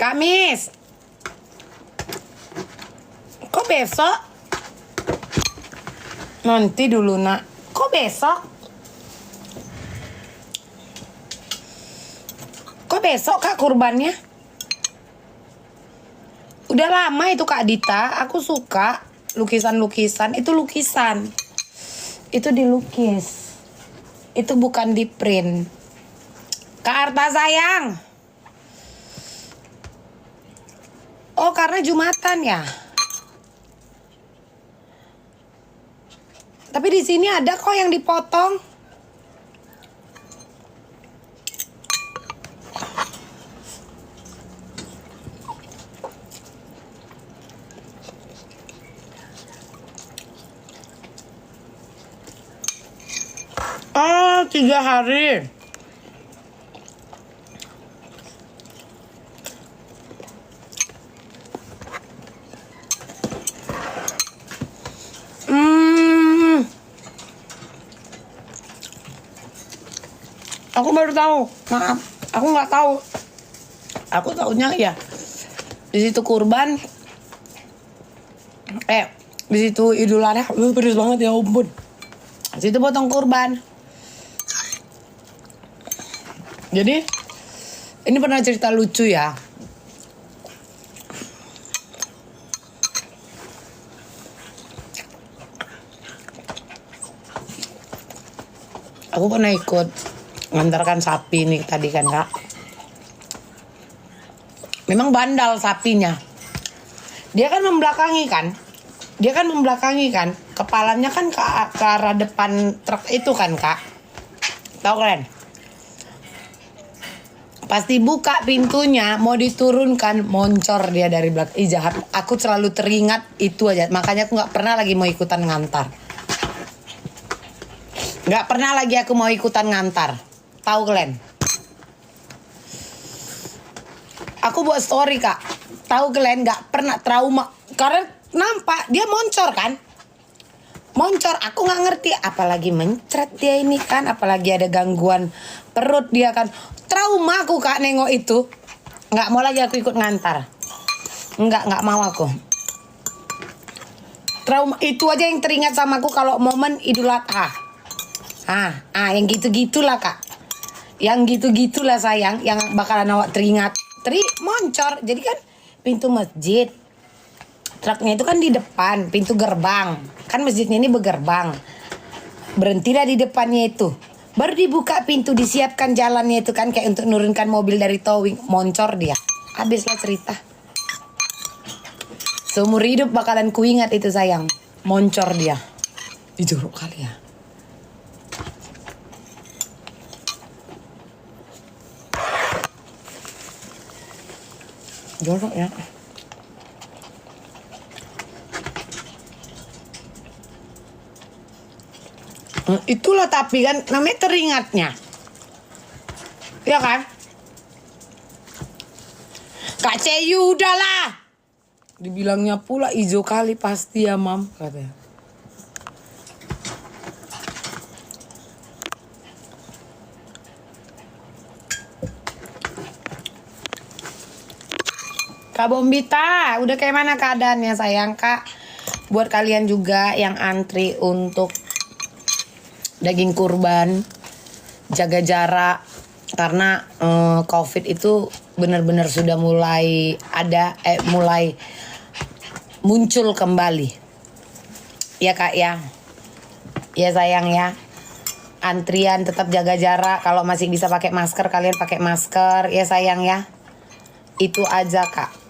Kamis. Kok besok? Nanti dulu nak. Kok besok? Kok besok kak kurbannya? Udah lama itu Kak Dita. Aku suka lukisan-lukisan. Itu lukisan. Itu dilukis. Itu bukan di print. Kak Arta sayang. Oh karena Jumatan ya. Tapi di sini ada kok yang dipotong. Oh, 3 hari. Aku baru tahu. Maaf, aku nggak tahu. Aku tahunya ya di situ kurban. Di situ Idul Adha. Pedes banget ya ampun. Di situ potong kurban. Jadi ini pernah cerita lucu ya. Aku pernah ikut ngantarkan sapi nih tadi kan kak. Memang bandal sapinya. Dia kan membelakangi kan. Kepalanya kan ke arah depan truk itu kan kak. Tahu kalian? Pasti buka pintunya mau diturunkan, moncor dia dari belakang. Ih jahat. Aku selalu teringat itu aja. Makanya aku nggak pernah lagi mau ikutan ngantar. Nggak pernah lagi aku mau ikutan ngantar. Tahu kalian? Aku buat story kak. Tahu kalian nggak pernah trauma karena nampak dia moncor kan? Moncor. Aku nggak ngerti. Apalagi mencret dia ini kan. Apalagi ada gangguan perut dia kan. Trauma aku kak nengok itu. Nggak mau lagi aku ikut ngantar. Nggak mau aku. Trauma itu aja yang teringat sama aku kalau momen Idul Adha. Yang gitu-gitulah kak. Yang gitu-gitulah sayang. Yang bakalan awak teringat. Moncor. Jadi kan pintu masjid. Truknya itu kan di depan. Pintu gerbang. Kan masjidnya ini bergerbang. Berhentilah di depannya itu. Baru dibuka pintu, disiapkan jalannya itu kan kayak untuk nurunkan mobil dari towing. Moncor dia. Habislah cerita. Seumur hidup bakalan kuingat itu sayang. Moncor dia. Dijorok kali ya. Jorok ya. Itulah tapi kan namanya teringatnya. Ya kan? Kak Ceyu udahlah. Dibilangnya pula hijau kali pasti ya mam katanya. Kak Bombita, udah kayak mana keadaannya sayang kak? Buat kalian juga yang antri untuk daging kurban, jaga jarak karena COVID itu benar-benar sudah mulai mulai muncul kembali. Ya kak ya, ya sayang ya. Antrian tetap jaga jarak. Kalau masih bisa pakai masker kalian pakai masker ya sayang ya. Itu aja kak.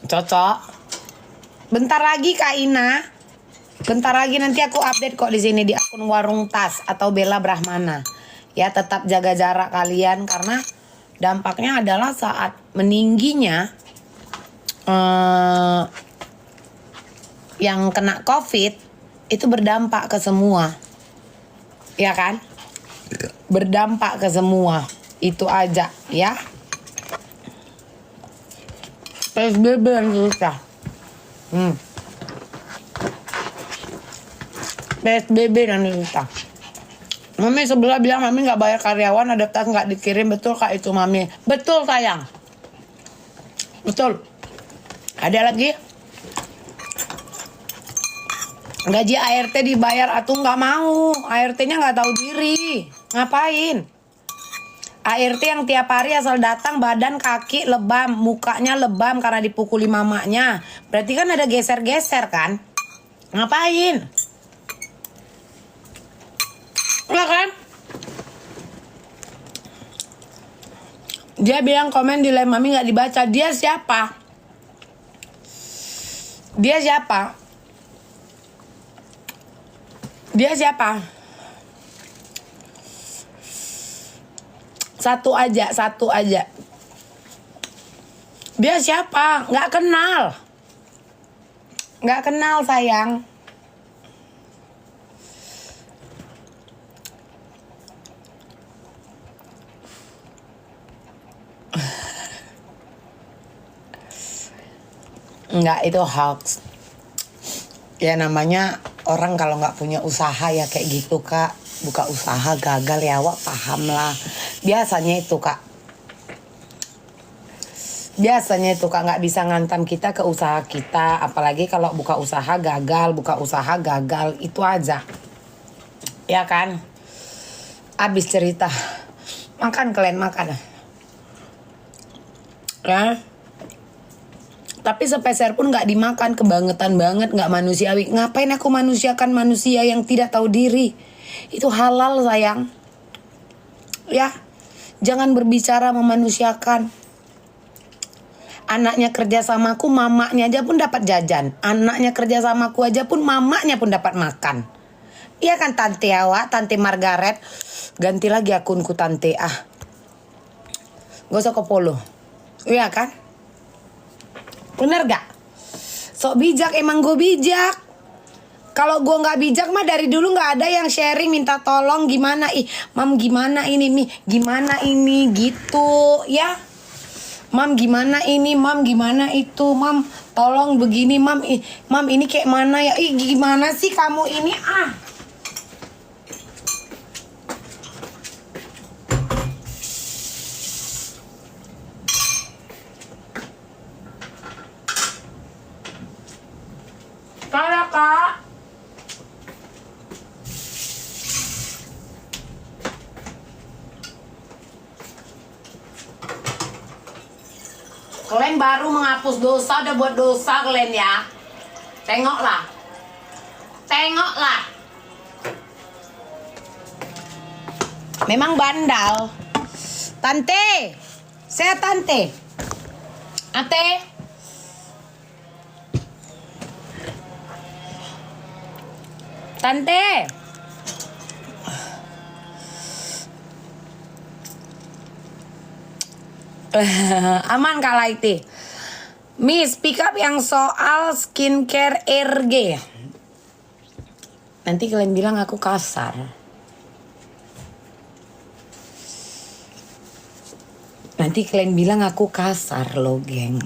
Cocok. Bentar lagi Kak Ina. Bentar lagi nanti aku update kok di sini di akun Warung Tas atau Bella Brahmana. Ya tetap jaga jarak kalian karena dampaknya adalah saat meningginya yang kena COVID itu berdampak ke semua. Ya kan? Berdampak ke semua. Itu aja ya. PSBB yang susah. PSBB dan susah. Mami sebelah bilang Mami nggak bayar karyawan, ada tas nggak dikirim. Betul kak itu Mami. Betul sayang. Betul. Ada lagi? Gaji ART dibayar atau nggak mau. ART-nya nggak tahu diri. Ngapain? ART yang tiap hari asal datang badan kaki lebam, mukanya lebam karena dipukuli mamanya. Berarti kan ada geser-geser kan? Ngapain? Enggak kan? Dia bilang komen di live mami nggak dibaca. Dia siapa? Dia siapa? Dia siapa? Satu aja. Dia siapa? Nggak kenal sayang. Enggak, itu hoax. Ya namanya orang kalau nggak punya usaha ya kayak gitu kak. Buka usaha gagal ya wak, paham lah. Biasanya itu kak nggak bisa ngantam kita ke usaha kita. Apalagi kalau buka usaha gagal, itu aja. Ya kan? Abis cerita. Makan kalian makan. Ya. Tapi sepeser pun nggak dimakan, kebangetan banget, nggak manusiawi. Ngapain aku manusiakan manusia yang tidak tahu diri? Itu halal sayang. Ya, jangan berbicara memanusiakan. Anaknya kerja samaku, mamanya aja pun dapat jajan. Anaknya kerja samaku aja pun mamanya pun dapat makan. Iya kan Tante Awa, Tante Margaret. Ganti lagi akunku Tante Gak usah ke follow. Iya kan? Bener gak? Sok bijak, emang gue bijak. Kalau gue gak bijak mah dari dulu gak ada yang sharing minta tolong gimana. Mam gimana ini, gimana ini gitu ya. Mam gimana ini, mam gimana itu, mam tolong begini, mam ini kayak mana ya. Gimana sih kamu ini Kalah kak. Kalian baru menghapus dosa, udah buat dosa kalian ya. Tengoklah. Memang bandal. Tante. Saya Tante. Ate. Tante. Aman Kak Laiti. Miss, pick up yang soal skincare RG. Nanti kalian bilang aku kasar. Nanti kalian bilang aku kasar loh, geng.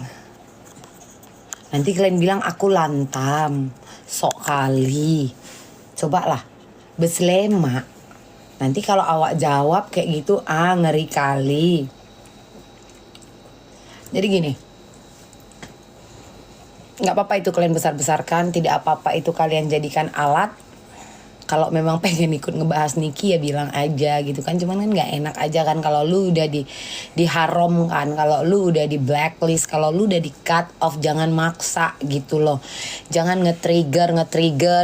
Nanti kalian bilang aku lantam, sok kali. Cobalah, beslema. Nanti kalau awak jawab kayak gitu, ngeri kali. Jadi gini, gak apa-apa itu kalian besar-besarkan, tidak apa-apa itu kalian jadikan alat. Kalau memang pengen ikut ngebahas Niki ya bilang aja gitu kan. Cuman kan gak enak aja kan kalau lu udah diharam kan. Kalau lu udah di blacklist, kalau lu udah di cut off, jangan maksa gitu loh. Jangan nge-trigger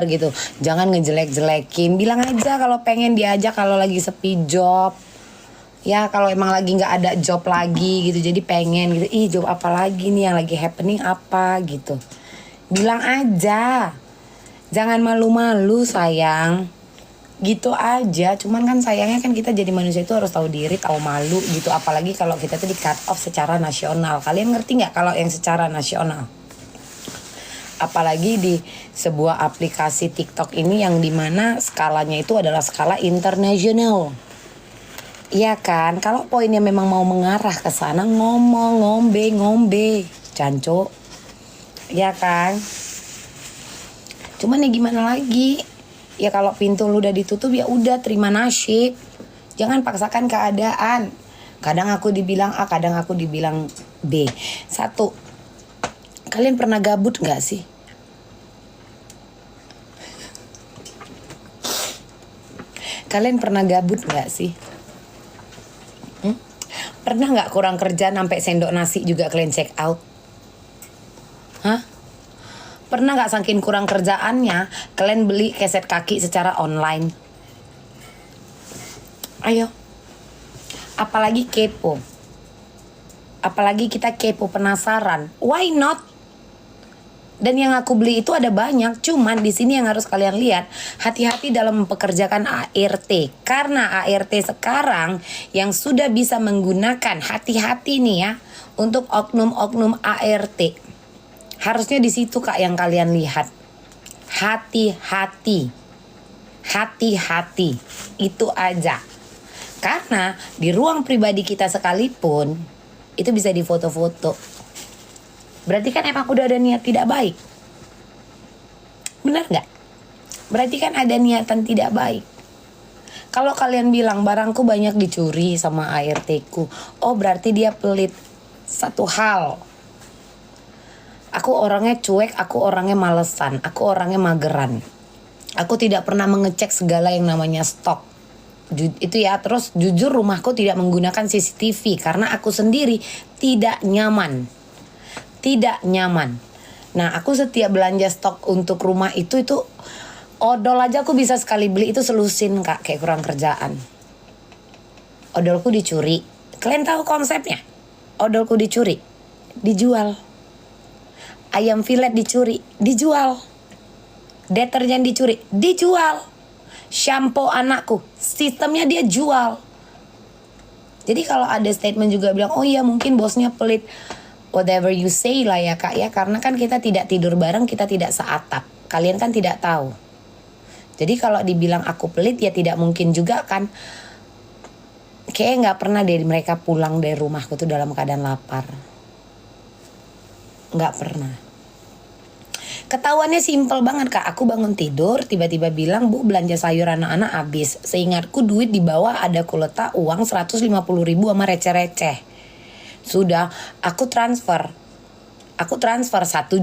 gitu. Jangan ngejelek-jelekin. Bilang aja kalau pengen diajak kalau lagi sepi job. Ya kalau emang lagi gak ada job lagi gitu, jadi pengen gitu. Job apa lagi nih yang lagi happening apa gitu. Bilang aja. Jangan malu-malu sayang. Gitu aja. Cuman kan sayangnya kan kita jadi manusia itu harus tahu diri, tahu malu gitu. Apalagi kalau kita tuh di cut off secara nasional. Kalian ngerti gak kalau yang secara nasional? Apalagi di sebuah aplikasi TikTok ini yang dimana skalanya itu adalah skala internasional. Iya kan? Kalau poinnya memang mau mengarah ke sana, ngomong, ngombe. Canco. Iya kan? Cuman ya gimana lagi? Ya kalau pintu lu udah ditutup ya udah terima nasib. Jangan paksakan keadaan. Kadang aku dibilang A, kadang aku dibilang B. Satu, Kalian pernah gabut gak sih? Kalian pernah gabut gak sih? Pernah gak kurang kerja sampai sendok nasi juga kalian check out? Hah? Pernah gak saking kurang kerjaannya kalian beli keset kaki secara online? Ayo. Apalagi kepo. Apalagi kita kepo, penasaran. Why not? Dan yang aku beli itu ada banyak. Cuman di sini yang harus kalian lihat, hati-hati dalam mempekerjakan ART. Karena ART sekarang yang sudah bisa menggunakan, hati-hati nih ya, untuk oknum-oknum ART. Harusnya di situ Kak yang kalian lihat. Hati-hati. Hati-hati. Itu aja. Karena di ruang pribadi kita sekalipun itu bisa difoto-foto. Berarti kan emang udah ada niat tidak baik. Benar gak? Berarti kan ada niatan tidak baik. Kalau kalian bilang barangku banyak dicuri sama ART-ku, oh berarti dia pelit. Satu hal, aku orangnya cuek, aku orangnya malesan, aku orangnya mageran. Aku tidak pernah mengecek segala yang namanya stok. Itu ya, terus jujur rumahku tidak menggunakan CCTV karena aku sendiri tidak nyaman. Tidak nyaman. Nah, aku setiap belanja stok untuk rumah itu odol aja aku bisa sekali beli itu selusin Kak, kayak kurang kerjaan. Odolku dicuri. Kalian tahu konsepnya? Odolku dicuri, dijual. Ayam filet dicuri, dijual. Deterjen dicuri, dijual. Shampoo anakku, sistemnya dia jual. Jadi kalau ada statement juga bilang, oh iya mungkin bosnya pelit. Whatever you say lah ya Kak ya. Karena kan kita tidak tidur bareng, kita tidak seatap. Kalian kan tidak tahu. Jadi kalau dibilang aku pelit ya tidak mungkin juga kan. Kayaknya gak pernah deh mereka pulang dari rumahku tuh dalam keadaan lapar. Gak pernah. Ketahuannya simple banget Kak. Aku bangun tidur tiba-tiba bilang, Bu belanja sayur anak-anak habis. Seingatku duit di bawah ada ku letak uang 150.000 sama receh-receh. Sudah aku transfer 1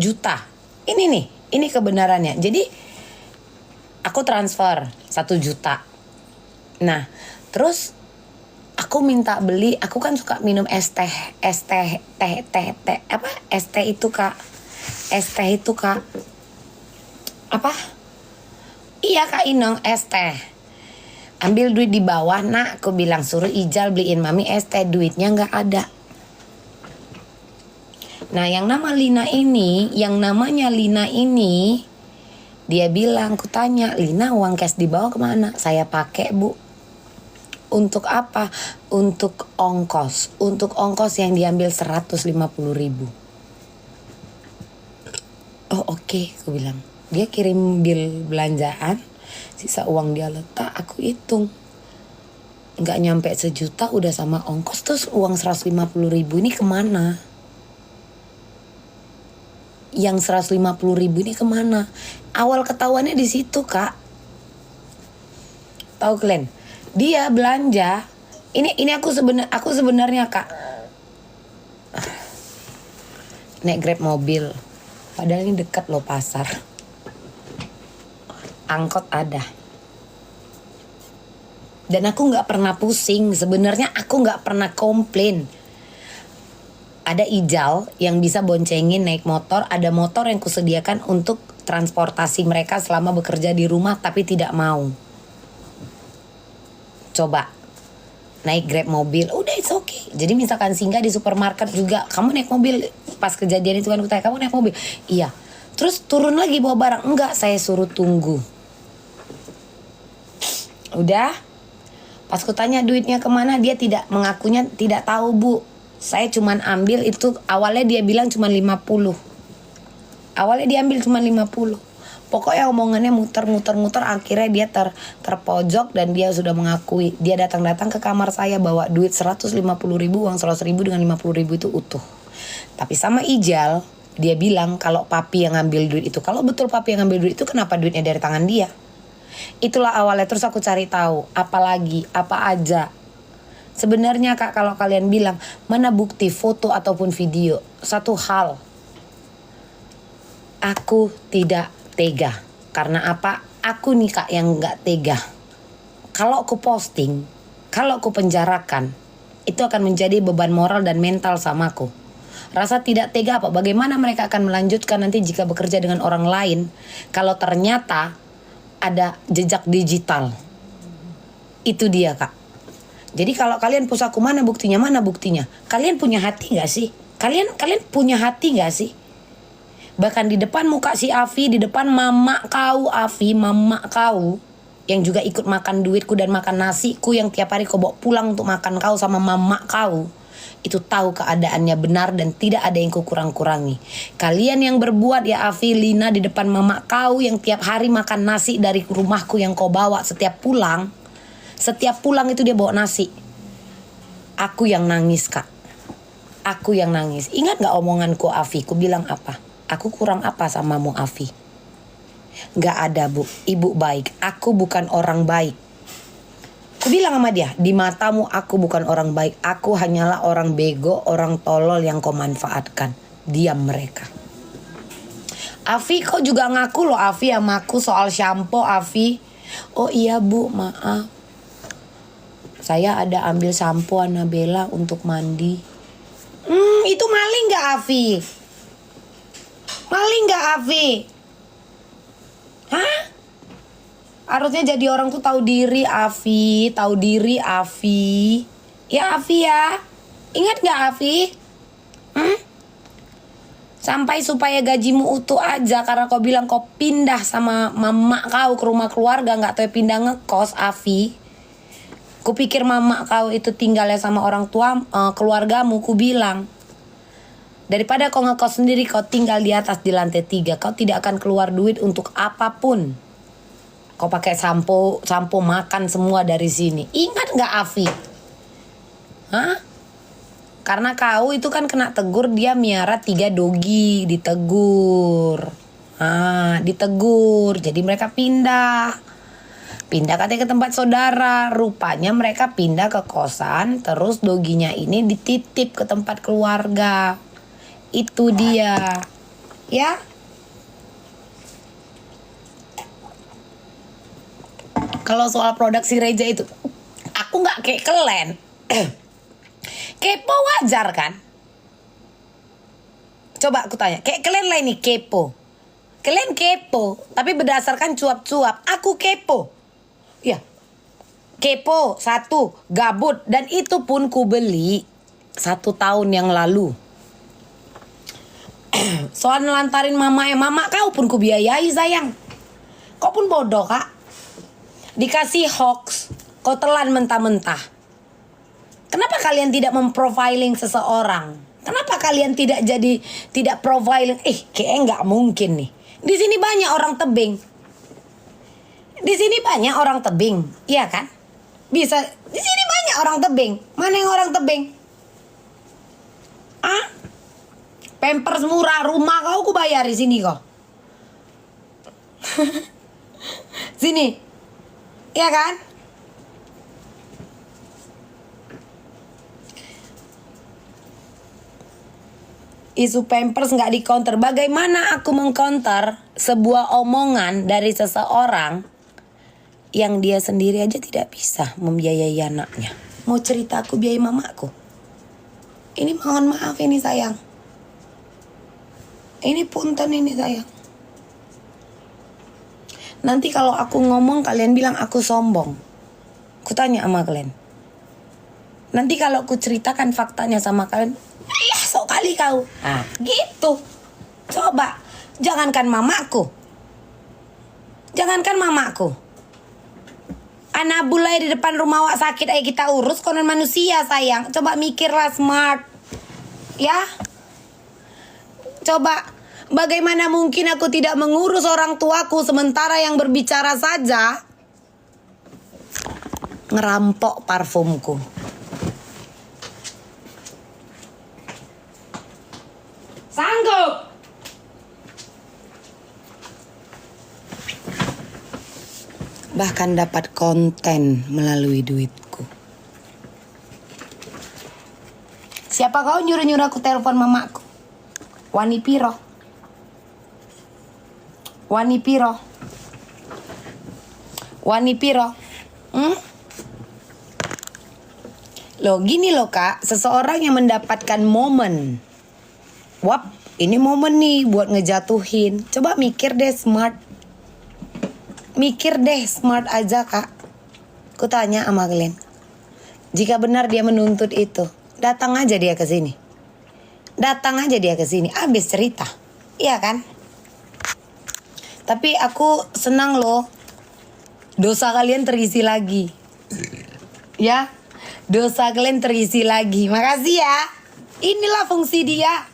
juta. Ini kebenarannya. Jadi aku transfer 1 juta. Nah terus aku minta beli, aku kan suka minum es teh itu Kak. Es teh itu Kak. Apa? Iya Kak Inong, es teh. Ambil duit di bawah nak, aku bilang suruh Ijal beliin mami es teh, duitnya gak ada. Nah yang namanya Lina ini, dia bilang, aku tanya, Lina uang cash di bawah kemana? Saya pakai Bu. Untuk apa? Untuk ongkos. Untuk ongkos yang diambil 150.000. Oh oke, aku bilang. Dia kirim bil belanjaan, sisa uang dia letak, aku hitung. Nggak nyampe 1 juta udah sama ongkos, terus uang 150.000 ini kemana? Yang 150.000 ini kemana? Awal ketahuannya di situ Kak. Tahu kalian? Dia belanja. Ini aku sebenarnya Kak. Naik Grab mobil. Padahal ini dekat loh pasar. Angkot ada. Dan aku nggak pernah pusing. Sebenarnya aku nggak pernah komplain. Ada Ijal yang bisa boncengin naik motor. Ada motor yang kusediakan untuk transportasi mereka selama bekerja di rumah tapi tidak mau. Coba naik Grab mobil, udah it's okay. Jadi misalkan singgah di supermarket juga, kamu naik mobil. Pas kejadian itu kan aku tanya, kamu naik mobil? Iya. Terus turun lagi bawa barang? Enggak, saya suruh tunggu. Udah. Pas ku tanya duitnya kemana, dia tidak mengakunya tidak tahu Bu. Saya cuman ambil itu, awalnya dia bilang cuman 50. Awalnya dia ambil cuman 50. Pokoknya omongannya muter-muter, akhirnya dia terpojok dan dia sudah mengakui. Dia datang ke kamar saya bawa duit 150.000, uang 100.000 dengan 50.000 itu utuh. Tapi sama Ijal, dia bilang kalau papi yang ngambil duit itu. Kalau betul papi yang ngambil duit itu, kenapa duitnya dari tangan dia? Itulah awalnya, terus aku cari tahu. Apalagi, apa aja. Sebenarnya Kak, kalau kalian bilang, mana bukti foto ataupun video? Satu hal. Aku tidak tega. Karena apa? Aku nih kak yang gak tega. Kalau aku posting, kalau aku penjarakan, itu akan menjadi beban moral dan mental sama aku. Rasa tidak tega apa? Bagaimana mereka akan melanjutkan nanti jika bekerja dengan orang lain kalau ternyata ada jejak digital. Itu dia kak. Jadi kalau kalian pusaku mana buktinya? Mana buktinya? Kalian punya hati gak sih? Kalian punya hati gak sih? Bahkan di depan muka si Afi, di depan mama kau Afi, mama kau yang juga ikut makan duitku dan makan nasiku yang tiap hari kau bawa pulang untuk makan kau sama mama kau. Itu tahu keadaannya benar dan tidak ada yang kau kurang-kurangi. Kalian yang berbuat ya Afi, Lina di depan mama kau yang tiap hari makan nasi dari rumahku yang kau bawa setiap pulang. Setiap pulang itu dia bawa nasi. Aku yang nangis kak. Aku yang nangis. Ingat gak omonganku Afi? Ku bilang apa? Aku kurang apa samamu Afi? Gak ada bu. Ibu baik. Aku bukan orang baik. Ku bilang sama dia, di matamu aku bukan orang baik. Aku hanyalah orang bego, orang tolol yang kau manfaatkan. Diam mereka. Afi kok juga ngaku loh Afi sama aku soal shampoo Afi. Oh iya bu, maaf. Saya ada ambil sampo Annabella untuk mandi. Itu maling gak Afi? Maling gak Afi? Hah? Harusnya jadi orang tuh tahu diri Afi. Tahu diri Afi. Ya Afi ya. Ingat gak Afi? Sampai supaya gajimu utuh aja karena kau bilang kau pindah sama mama kau ke rumah keluarga, gak tahu pindah ngekos Afi. Kupikir mama kau itu tinggalnya sama orang tua keluargamu. Ku bilang daripada kau ngekos sendiri, kau tinggal di atas di lantai 3. Kau tidak akan keluar duit untuk apapun. Kau pakai sampo makan semua dari sini. Ingat gak Afi? Hah? Karena kau itu kan kena tegur, dia miara 3 dogi, ditegur. Ditegur. Jadi mereka pindah katanya ke tempat saudara. Rupanya mereka pindah ke kosan, terus doginya ini dititip ke tempat keluarga. Itu dia. Ya. Kalau soal produk si Reja itu, aku gak kayak kalian. Kepo wajar kan? Coba aku tanya, kayak kalian lah ini kepo. Kalian kepo, tapi berdasarkan cuap-cuap. Aku kepo. Ya, kepo 1, gabut. Dan itu pun ku beli 1 tahun yang lalu. Soal nelantarin mama kau pun ku biayai sayang. Kau pun bodoh kak. Dikasih hoax, kau telan mentah-mentah. Kenapa kalian tidak memprofiling seseorang? Kenapa kalian tidak profiling? Kayaknya nggak mungkin nih. Di sini banyak orang tebing. Di sini banyak orang tebing, iya kan? Bisa. Di sini banyak orang tebing. Mana yang orang tebing? Pampers murah, rumah kau ku bayar di sini kok. Sini. Iya kan? Isu Pampers nggak di-counter. Bagaimana aku meng-counter sebuah omongan dari seseorang yang dia sendiri aja tidak bisa membiayai anaknya? Mau cerita aku biayai mamaku? Ini mohon maaf ini sayang. Ini punten ini sayang. Nanti kalau aku ngomong kalian bilang aku sombong. Ku tanya sama kalian. Nanti kalau aku ceritakan faktanya sama kalian, ya sok kali kau. Gitu. Coba. Jangankan mamaku. Anak bulai di depan rumah wak sakit ayo kita urus. Konon manusia sayang. Coba mikirlah smart. Ya. Coba. Bagaimana mungkin aku tidak mengurus orang tuaku sementara yang berbicara saja ngerampok parfumku. Sanggup. Bahkan dapat konten melalui duitku. Siapa kau nyuruh-nyuruh aku telepon mamaku? Wani piro? Wani piro? Wani piro? Loh gini loh kak, seseorang yang mendapatkan momen, wap, ini momen nih buat ngejatuhin. Coba mikir deh smart. Mikir deh smart aja kak. Ku tanya sama kalian. Jika benar dia menuntut itu, datang aja dia ke sini. Datang aja dia ke sini, habis cerita. Iya kan? Tapi aku senang loh. Dosa kalian terisi lagi. Ya, dosa kalian terisi lagi. Makasih ya. Inilah fungsi dia.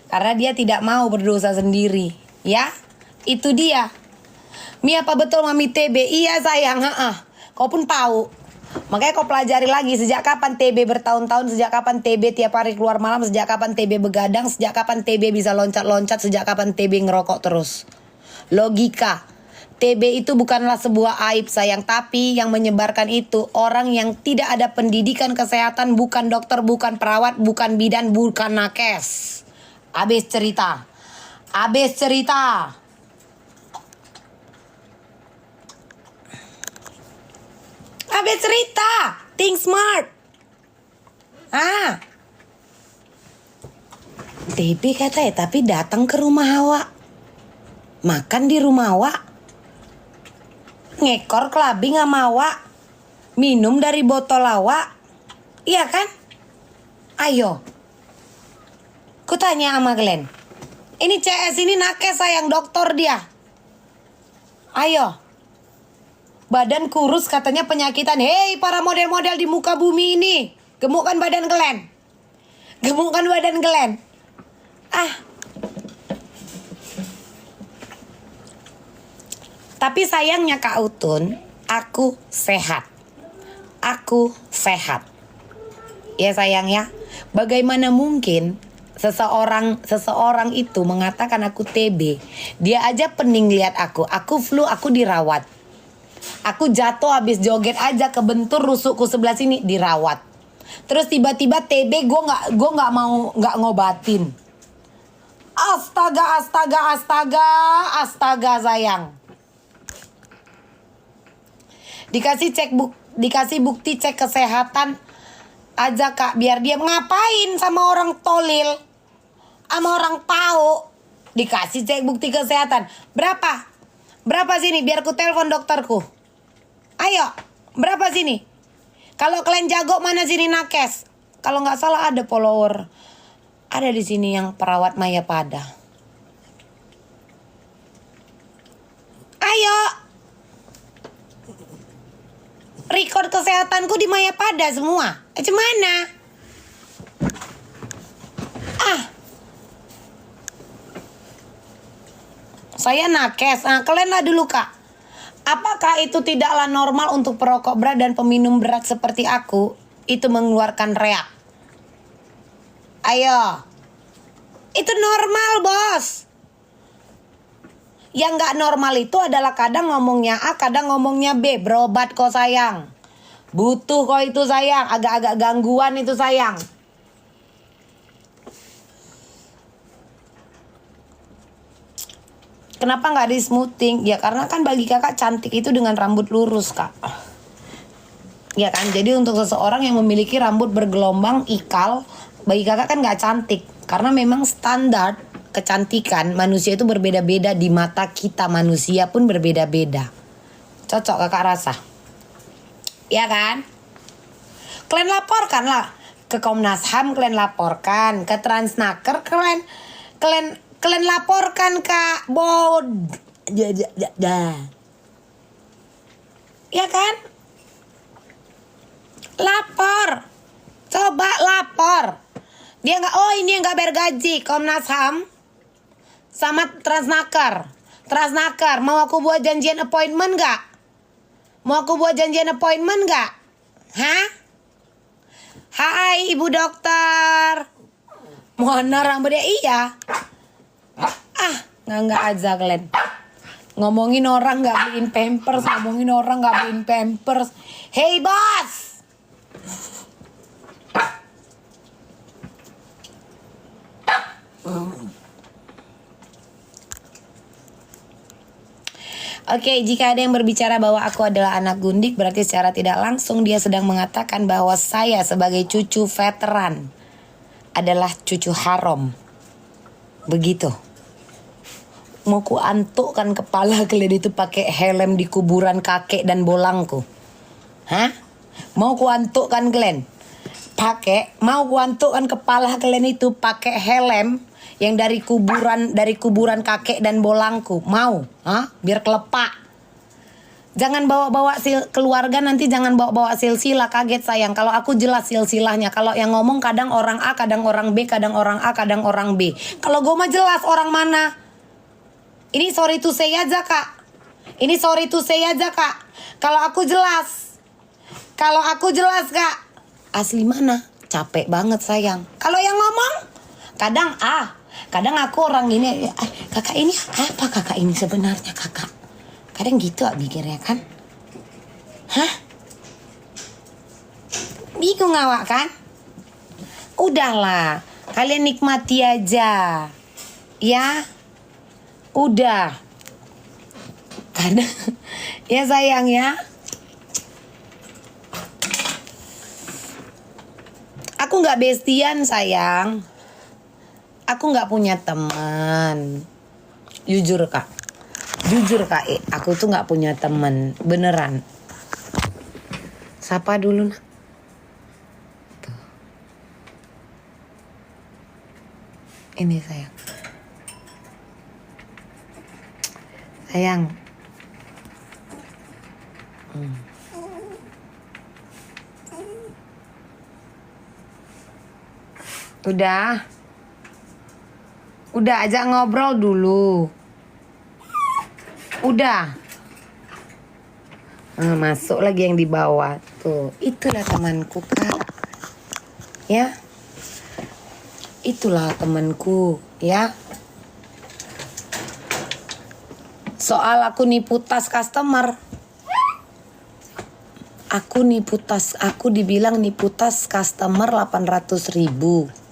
Karena dia tidak mau berdosa sendiri. Ya, itu dia. Mi apa betul mami TB? Iya sayang. Kau pun tahu. Makanya kau pelajari lagi sejak kapan TB bertahun-tahun, sejak kapan TB tiap hari keluar malam, sejak kapan TB begadang, sejak kapan TB bisa loncat-loncat, sejak kapan TB ngerokok terus. Logika. TB itu bukanlah sebuah aib sayang, tapi yang menyebarkan itu orang yang tidak ada pendidikan kesehatan, bukan dokter, bukan perawat, bukan bidan, bukan nakes. Habis cerita. Habis cerita. Habis cerita. Think smart. TB katanya, tapi datang ke rumah Hawa. Makan di rumah Hawa. Ngekor clubbing sama Hawa. Minum dari botol Hawa. Iya kan? Ayo. Ku tanya sama Glenn. Ini CS ini nakes sayang, dokter dia. Ayo. Badan kurus katanya penyakitan. Hei para model-model di muka bumi ini. Gemukkan badan Glenn. Gemukkan badan Glenn. Tapi sayangnya Kak Utun, aku sehat. Aku sehat. Ya sayang ya. Bagaimana mungkin seseorang itu mengatakan aku TB. Dia aja pening lihat aku. Aku flu, aku dirawat. Aku jatuh habis joget aja kebentur rusukku sebelah sini dirawat. Terus tiba-tiba TB gue nggak mau ngobatin. Astaga sayang. Dikasih bukti cek kesehatan aja kak, biar dia ngapain sama orang tolil, sama orang tahu. Dikasih cek bukti kesehatan. Berapa sini biar ku telepon dokterku. Ayo, berapa sini? Kalau kalian jago mana sini nakes? Kalau nggak salah ada follower, ada di sini yang perawat Maya Pada. Ayo, record kesehatanku di Maya Pada semua. Mana? Saya nakes. Kalian lah dulu kak. Apakah itu tidaklah normal untuk perokok berat dan peminum berat seperti aku itu mengeluarkan reak? Ayo. Itu normal bos. Yang gak normal itu adalah kadang ngomongnya A, kadang ngomongnya B. Berobat kok sayang. Butuh kok itu sayang. Agak-agak gangguan itu sayang. Kenapa gak di smoothing? Ya karena kan bagi kakak cantik itu dengan rambut lurus kak. Ya kan, jadi untuk seseorang yang memiliki rambut bergelombang ikal, bagi kakak kan gak cantik. Karena memang standar kecantikan manusia itu berbeda-beda. Di mata kita manusia pun berbeda-beda. Cocok kakak rasa? Ya kan? Kalian laporkan lah ke Komnas HAM, kalian laporkan ke Transnaker, kalian laporkan kak bod. Ya kan? Lapor. Coba lapor. Dia nggak, oh ini yang nggak bayar gaji. Komnas HAM sama Transnaker. Transnaker, mau aku buat janjian appointment nggak? Mau aku buat janjian appointment nggak? Hah? Hai ibu dokter. Mana rambutnya? Iya. Nggak aja kalian. Ngomongin orang nggak beliin pampers, ngomongin orang nggak beliin pampers. Hey bos. Oke, jika ada yang berbicara bahwa aku adalah anak gundik, berarti secara tidak langsung dia sedang mengatakan bahwa saya sebagai cucu veteran adalah cucu haram. Begitu. Mau ku antukkan kepala kalian itu pakai helm di kuburan kakek dan bolangku. Hah? Mau ku antukkan kalian? Mau ku antukkan kepala kalian itu pakai helm yang dari kuburan kakek dan bolangku. Mau? Hah? Biar kelepak. Jangan bawa-bawa keluarga, nanti jangan bawa-bawa silsilah, kaget sayang. Kalau aku jelas silsilahnya. Kalau yang ngomong kadang orang A, kadang orang B, kadang orang A, kadang orang B. Kalau gue mah jelas orang mana. Ini sorry to say aja kak. Kalau aku jelas kak. Asli mana? Capek banget sayang. Kalau yang ngomong kadang A, kadang aku orang ini. Kakak ini apa kakak ini sebenarnya kakak? Kadang gitu mikirnya kan. Hah? Bingung awak kan? Udahlah, kalian nikmati aja. Ya. Udah. Karena ya sayang ya. Aku gak bestian sayang. Aku gak punya teman. Jujur kak, aku tuh gak punya teman. Beneran. Sapa dulu nak. Tuh. Ini sayang. Sayang. Udah ajak ngobrol dulu. Udah. Masuk lagi yang di bawah. Tuh, itulah temanku kak. Ya. Itulah temanku, ya. Soal aku nipu tas customer. Aku dibilang nipu tas customer 800.000.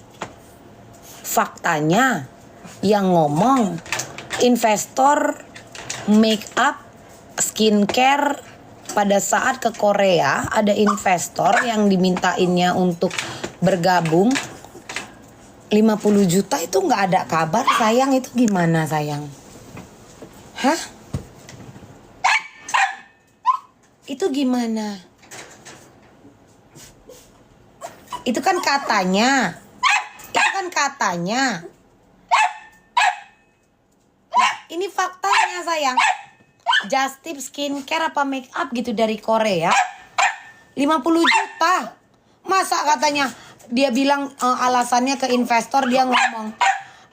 Faktanya yang ngomong investor make up skincare pada saat ke Korea, ada investor yang dimintainnya untuk bergabung 50 juta itu nggak ada kabar sayang. Itu gimana sayang? Hah? Itu gimana? Itu kan katanya. Nah, ini faktanya sayang. Just Tip skincare apa make up gitu dari Korea 50 juta. Masa katanya dia bilang alasannya ke investor, dia ngomong,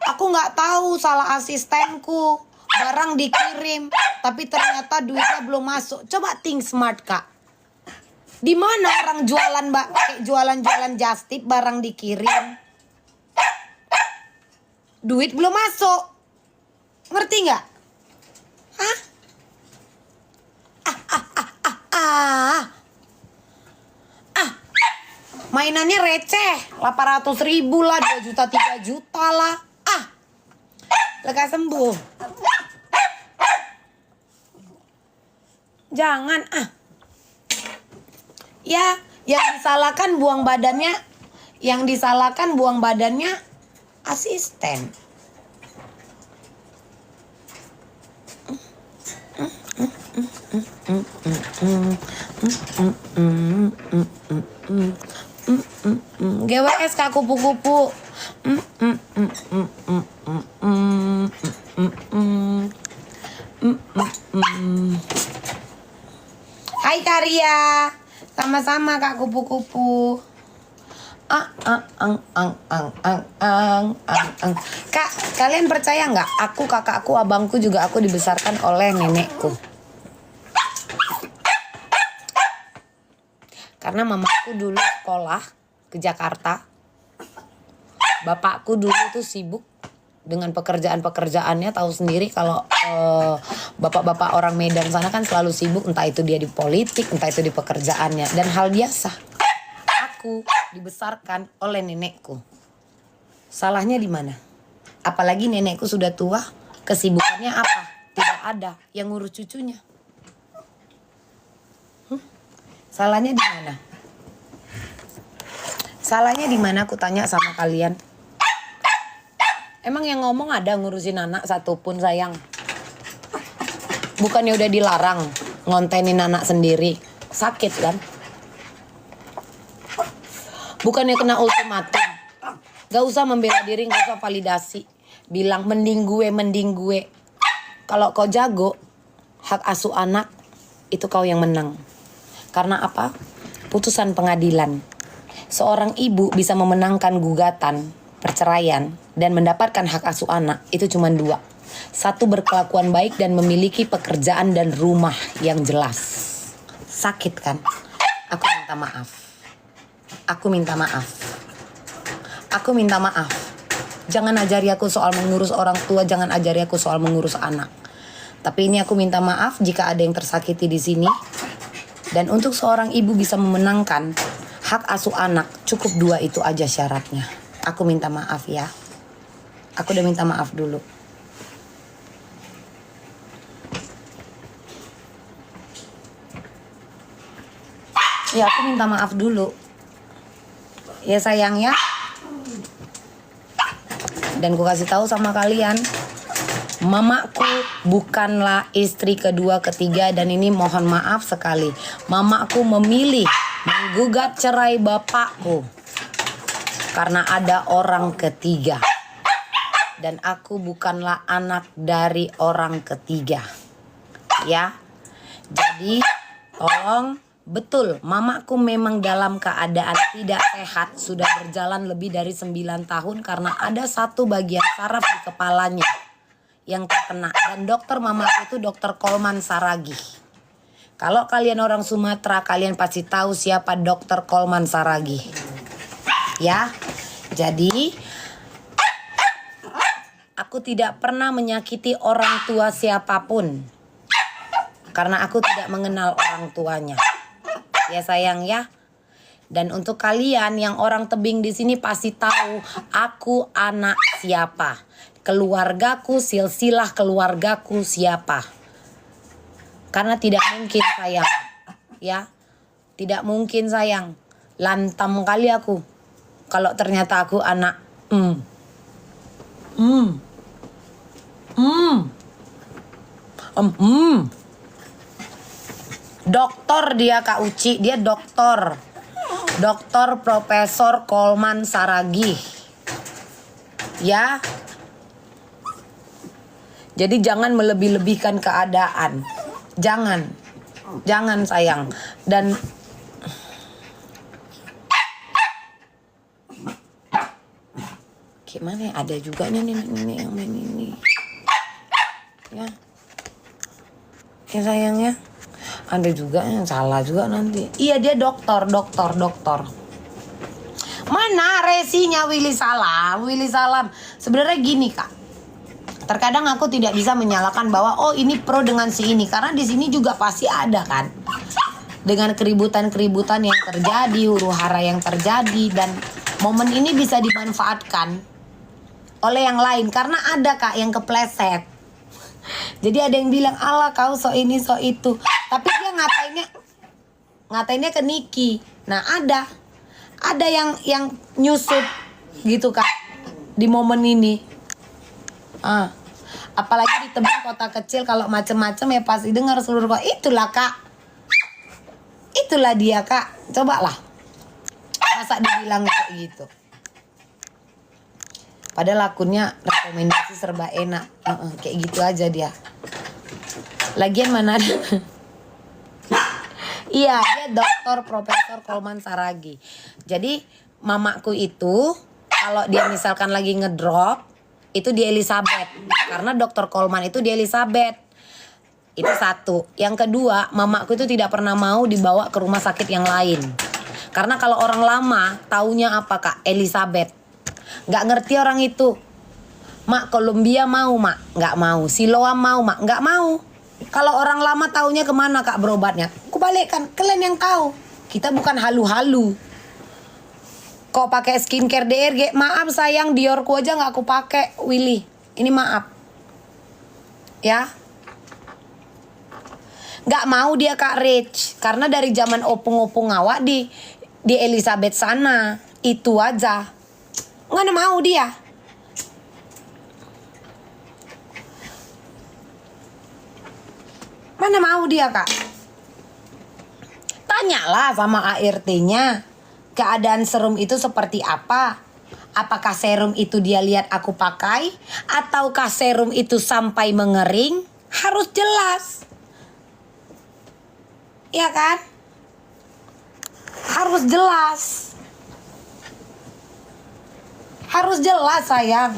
aku gak tahu, salah asistenku, barang dikirim tapi ternyata duitnya belum masuk. Coba think smart kak. Di mana orang jualan Just Tip, barang dikirim, duit belum masuk. Ngerti nggak? Hah? Mainannya receh, 800.000 lah, 2 juta, 3 juta lah. Lekas sembuh. Jangan Ya, yang disalahkan buang badannya asisten. GWS kak kupu-kupu. Hai Karya, sama-sama kak kupu-kupu. Kak, kalian percaya nggak? Aku, kakakku, abangku juga aku dibesarkan oleh nenekku. Karena mamaku dulu sekolah ke Jakarta. Bapakku dulu tuh sibuk dengan pekerjaan-pekerjaannya. Tahu sendiri kalau bapak-bapak orang Medan sana kan selalu sibuk. Entah itu dia di politik, entah itu di pekerjaannya. Dan hal biasa. Aku dibesarkan oleh nenekku. Salahnya di mana? Apalagi nenekku sudah tua. Kesibukannya apa? Tidak ada yang ngurus cucunya. Salahnya di mana? Salahnya di mana aku tanya sama kalian? Emang yang ngomong ada ngurusin anak satupun sayang? Bukannya udah dilarang ngontenin anak sendiri? Sakit kan? Bukannya kena ultimatum? Gak usah membela diri, gak usah validasi. Bilang mending gue. Kalau kau jago hak asuh anak, itu kau yang menang. Karena apa? Putusan pengadilan. Seorang ibu bisa memenangkan gugatan perceraian dan mendapatkan hak asuh anak itu cuma 2. 1, berkelakuan baik dan memiliki pekerjaan dan rumah yang jelas. Sakit kan? Aku minta maaf. Aku minta maaf. Jangan ajari aku soal mengurus orang tua, jangan ajari aku soal mengurus anak. Tapi ini aku minta maaf jika ada yang tersakiti di sini. Dan untuk seorang ibu bisa memenangkan hak asuh anak, cukup 2 itu aja syaratnya. Aku minta maaf ya. Aku udah minta maaf dulu. Ya, aku minta maaf dulu. Ya sayang ya. Dan ku kasih tahu sama kalian, mamaku bukanlah istri kedua, ketiga, dan ini mohon maaf sekali. Mamaku memilih menggugat cerai bapakku karena ada orang ketiga. Dan aku bukanlah anak dari orang ketiga. Ya. Jadi tolong, betul, mamaku memang dalam keadaan tidak sehat. Sudah berjalan lebih dari 9 tahun karena ada satu bagian saraf di kepalanya yang terkena. Dan dokter mamaku itu Dokter Kolman Saragih. Kalau kalian orang Sumatera, kalian pasti tahu siapa Dokter Kolman Saragih. Ya, jadi aku tidak pernah menyakiti orang tua siapapun karena aku tidak mengenal orang tuanya. Ya sayang ya. Dan untuk kalian yang orang tebing di sini pasti tahu aku anak siapa. Keluargaku, silsilah keluargaku siapa. Karena tidak mungkin sayang. Ya. Tidak mungkin sayang. Lantam kali aku kalau ternyata aku anak dokter dia Kak Uci, dia dokter. Dokter Profesor Kolman Saragih. Ya. Jadi jangan melebih-lebihkan keadaan. Jangan sayang. Dan gimana ya, ada juga nih yang main ini. Ya. Ya sayangnya. Ada juga yang salah juga nanti. Iya dia dokter. Mana resinya Willy Salam? Sebenarnya gini Kak. Terkadang aku tidak bisa menyalahkan bahwa oh ini pro dengan si ini, karena di sini juga pasti ada kan. Dengan keributan yang terjadi, huru-hara yang terjadi, dan momen ini bisa dimanfaatkan oleh yang lain karena ada Kak yang kepleset. Jadi ada yang bilang ala kau so ini so itu, tapi dia ngatainnya ke Niki. Nah ada yang nyusup gitu Kak di momen ini. Apalagi di tebing kota kecil kalau macem-macem ya pasti dengar seluruh kota. Itulah Kak, itulah dia Kak. Cobalah, masa dibilang kayak gitu. Padahal akunnya rekomendasi serba enak. Kayak gitu aja dia. Lagian mana ada. Iya, dia Dokter Profesor Kolman Saragih. Jadi mamaku itu kalau dia misalkan lagi ngedrop itu di Elizabeth. Karena Dokter Kolman itu di Elizabeth. Itu satu. Yang kedua, mamaku itu tidak pernah mau dibawa ke rumah sakit yang lain. Karena kalau orang lama taunya apa Kak? Elizabeth. Nggak ngerti orang itu. Mak, Columbia mau Mak? Nggak mau. Siloam mau Mak? Nggak mau. Kalau orang lama taunya kemana Kak berobatnya? Kubalikkan, kalian yang tahu. Kita bukan halu-halu. Kok pakai skincare DRG? Maaf sayang, Diorku aja nggak aku pakai Willy. Ini maaf. Ya. Nggak mau dia Kak Rich. Karena dari zaman opung-opung awak di Elizabeth sana. Itu aja. Nggak mau dia. Mana mau dia Kak? Tanyalah sama ART-nya. Keadaan serum itu seperti apa? Apakah serum itu dia lihat aku pakai? Ataukah serum itu sampai mengering? Harus jelas. Ya kan? Harus jelas. Harus jelas sayang.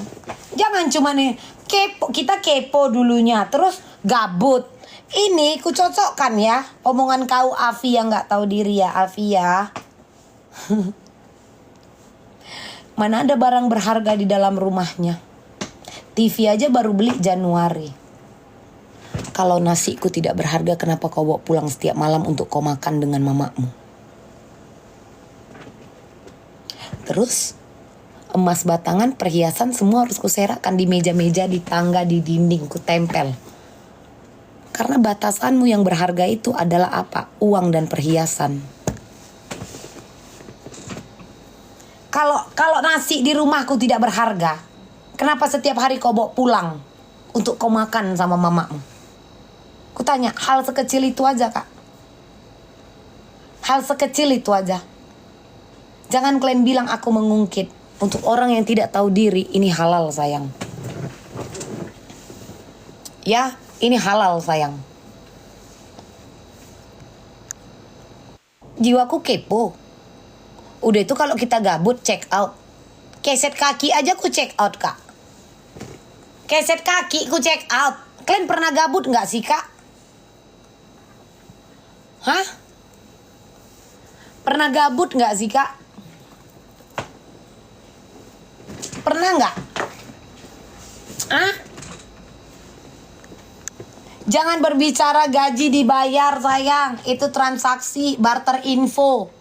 Jangan cuma nih kepo, kita kepo dulunya terus gabut. Ini ku cocokkan ya omongan kau Afi yang nggak tahu diri ya Afi ya. Mana ada barang berharga di dalam rumahnya. TV aja baru beli Januari. Kalau nasiku tidak berharga, kenapa kau bawa pulang setiap malam untuk kau makan dengan mamamu? Terus emas batangan, perhiasan semua harus kuserakkan di meja-meja, di tangga, di dinding, ku tempel. Karena batasanmu yang berharga itu adalah apa? Uang dan perhiasan. Kalau nasi di rumahku tidak berharga, kenapa setiap hari kau bawa pulang untuk kau makan sama mamamu? Kutanya, hal sekecil itu aja Kak. Hal sekecil itu aja. Jangan kalian bilang aku mengungkit. Untuk orang yang tidak tahu diri, ini halal sayang. Ya, ini halal sayang. Jiwaku kepo. Udah itu kalau kita gabut check out. Keset kaki aja ku check out Kak. Keset kaki ku check out. Kalian pernah gabut gak sih Kak? Hah? Pernah gabut gak sih Kak? Pernah gak? Hah? Jangan berbicara gaji dibayar sayang. Itu transaksi barter info.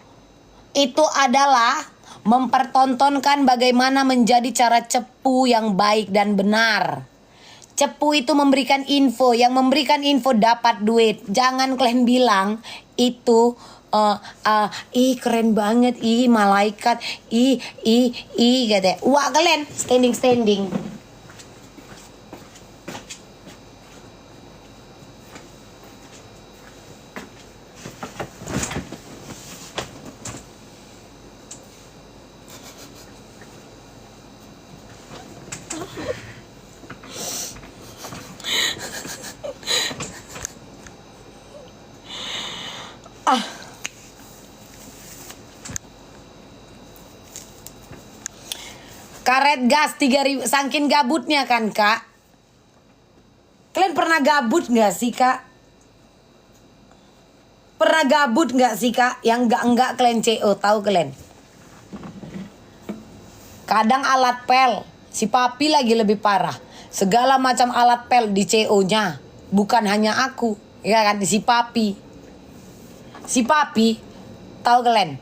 Itu adalah mempertontonkan bagaimana menjadi cara cepu yang baik dan benar. Cepu itu memberikan info. Yang memberikan info dapat duit. Jangan kalian bilang itu ih keren banget, ih malaikat, ih katanya. Wah kalian standing. Karet gas 3.000. Saking gabutnya kan Kak. Kalian pernah gabut gak sih Kak? Pernah gabut gak sih Kak? Yang enggak kalian CO. Tahu kalian? Kadang alat pel. Si papi lagi lebih parah. Segala macam alat pel di CO-nya. Bukan hanya aku. Ya kan? Si papi. Si papi. Tahu kalian?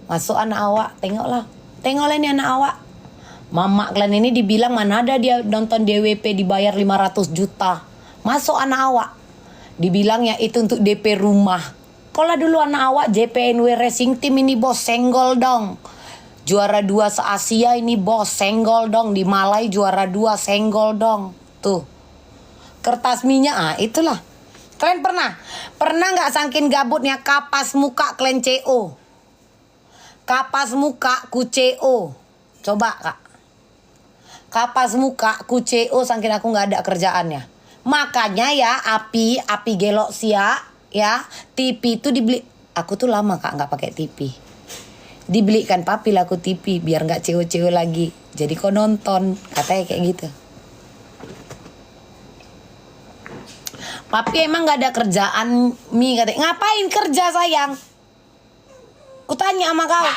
Masuk anak awak. Tengoklah. Tengoklah ini anak awak. Mama kalian ini dibilang mana ada dia nonton DWP dibayar 500 juta. Masuk anak awak. Dibilangnya itu untuk DP rumah. Kalau dulu anak awak JPNW Racing Team ini bos senggol dong. Juara 2 se-Asia ini bos senggol dong. Di Malai juara 2 senggol dong. Tuh. Kertas minyak itulah. Kalian pernah nggak saking gabutnya kapas muka kalian CO? Kapas muka ku CO. Coba Kak. Kapas muka ku CO saking aku nggak ada kerjaannya. Makanya ya api gelok sia ya TV itu dibeli. Aku tuh lama Kak nggak pakai TV. Dibelikan papi lah aku TV biar nggak CO lagi. Jadi kau nonton katanya kayak gitu. Papi emang nggak ada kerjaan katanya. Ngapain kerja sayang? Kutanya sama kau.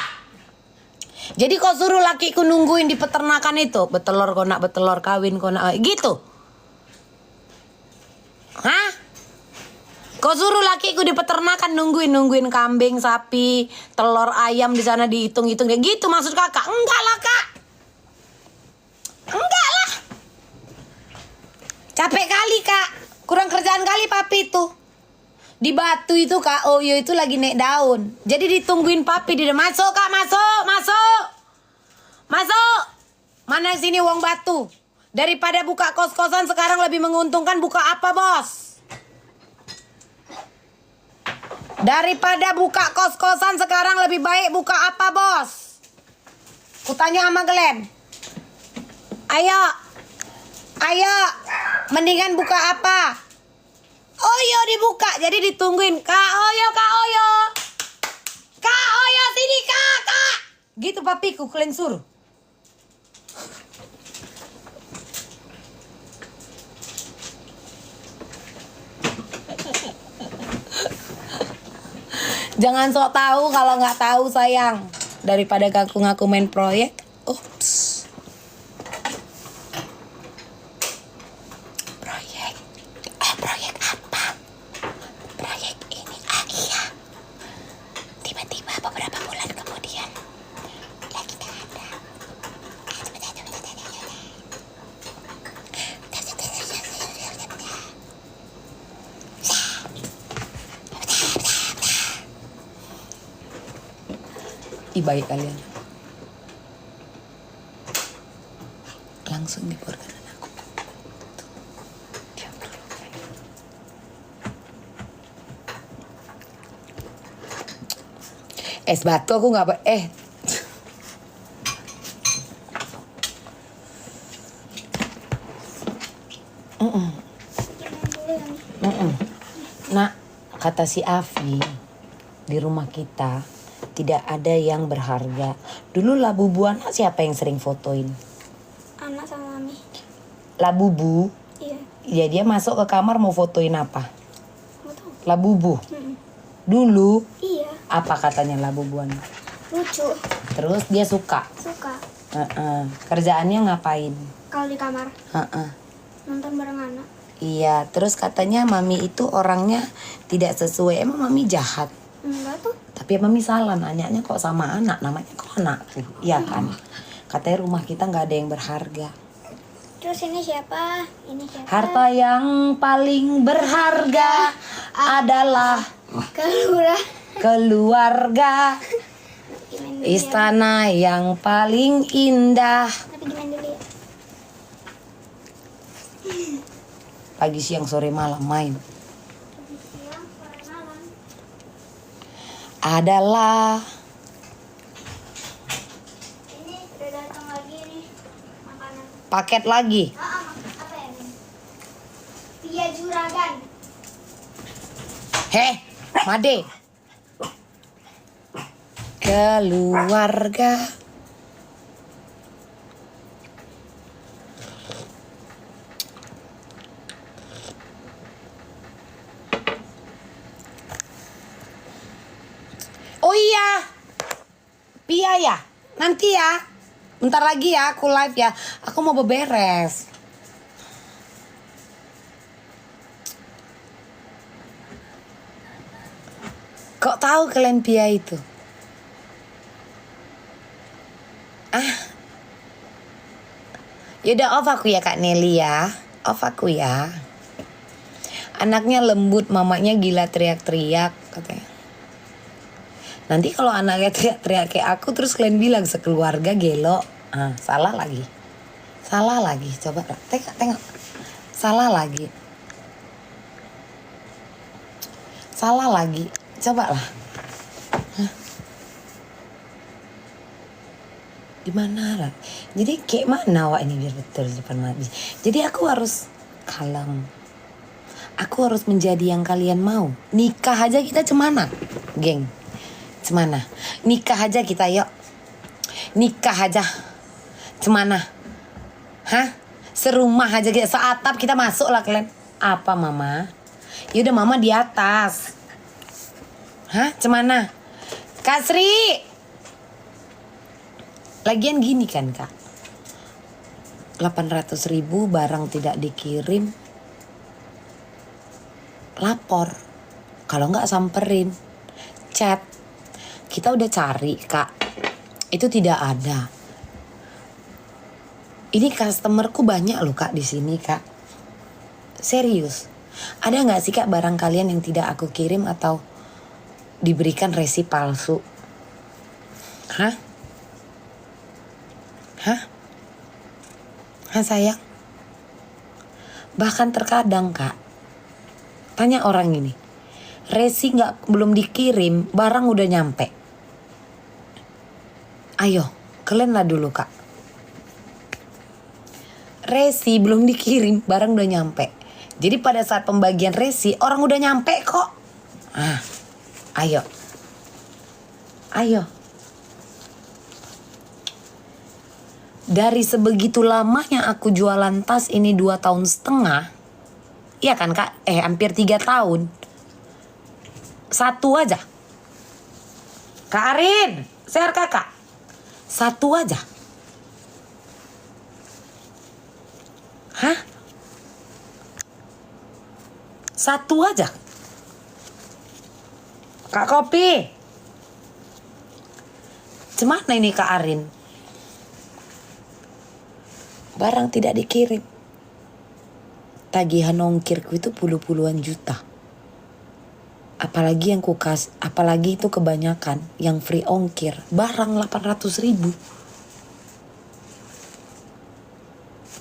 Jadi kau suruh lakiku nungguin di peternakan itu. Betelor kau nak betelor, kawin kau nak gitu. Hah? Kau suruh lakiku di peternakan nungguin kambing, sapi, telur ayam di sana dihitung-hitung kayak gitu maksud kakak? Enggak lah Kak. Enggak lah. Capek kali Kak. Kurang kerjaan kali papi itu. Di Batu itu Kak Oyo itu lagi naik daun. Jadi ditungguin papi di masuk Kak, masuk. Mana sini uang Batu? Daripada buka kos-kosan sekarang lebih menguntungkan buka apa bos? Daripada buka kos-kosan sekarang lebih baik buka apa bos? Kutanya sama Glenn. Ayo, mendingan buka apa? Oyo dibuka, jadi ditungguin. Kak Oyo. Kak Oyo sini kak. Gitu papiku kalian suruh. Jangan sok tahu kalau nggak tahu sayang. Daripada ngaku-ngaku main proyek. Ups. Proyek apa? Proyek ini iya. Tiba-tiba beberapa bulan kemudian lagi tak ada. Baik kalian. Langsung diborkan aku. Diam dulu. Es batu aku nggak Nah, kata si Afi di rumah kita tidak ada yang berharga. Dulu Labu Buana siapa yang sering fotoin? Anak sama Mami. Labubu. Iya. Ya dia masuk ke kamar mau fotoin apa? Nggak tahu. Labubu. Dulu Iya. apa katanya Labu Buana? Lucu. Terus dia suka. Kerjaannya ngapain? Kalau di kamar nonton bareng anak. Iya. Terus katanya Mami itu orangnya tidak sesuai. Emang Mami jahat? Enggak tuh. Tapi Mami salah nanyanya kok sama anak. Namanya kok anakku. Iya kan? Katanya rumah kita nggak ada yang berharga. Terus ini siapa? Ini siapa? Harta yang paling berharga adalah keluarga. Istana yang paling indah. Tapi gimana dulu ya? Pagi, siang, sore, malam main. Siang, sore, malam. Adalah Ini udah datang lagi nih makanan. paket lagi. Apa ya ini? Pia Juragan. Heh, Made. Keluarga. Oh iya. Pia ya. Nanti ya. Bentar lagi ya aku live ya. Aku mau beberes. Kok tahu kalian Pia itu? Yaudah off aku ya Kak Nelly ya. Off aku ya. Anaknya lembut, mamanya gila teriak-teriak katanya. Nanti kalau anaknya teriak-teriak kayak aku terus kalian bilang sekeluarga gelo. Salah lagi. Salah lagi. Coba tengok. Salah lagi. Salah lagi. Coba lah. Di mana lah? Jadi kayak mana awak ini biar betul di depan mati. Jadi aku harus kalem. Aku harus menjadi yang kalian mau. Nikah aja kita cemana, geng. Cemana? Nikah aja kita yuk. Nikah aja. Cemana? Hah? Serumah aja kita, seatap kita masuk lah kalian. Apa mama? Yaudah mama di atas. Hah? Cemana? Kak Sri. Lagian gini kan Kak. 800.000 barang tidak dikirim. Lapor. Kalau nggak samperin. Chat. Kita udah cari Kak. Itu tidak ada. Ini customerku banyak loh Kak di sini Kak. Serius. Ada nggak sih Kak barang kalian yang tidak aku kirim atau diberikan resi palsu? Hah? Hah? Hah sayang? Bahkan terkadang Kak, tanya orang ini, resi belum dikirim, barang udah nyampe. Ayo, kalianlah dulu Kak. Resi belum dikirim, barang udah nyampe. Jadi pada saat pembagian resi, orang udah nyampe kok. Ayo. Ayo. Dari sebegitu lamanya aku jualan tas ini 2,5 tahun. Iya kan Kak? Hampir 3 tahun. Satu aja. Kak Arin, share Kakak. Satu aja. Hah? Satu aja. Kak Kopi. Cemana ini Kak Arin? Barang tidak dikirim. Tagihan ongkirku itu puluhan juta. Apalagi yang apalagi itu kebanyakan yang free ongkir. Barang 800.000.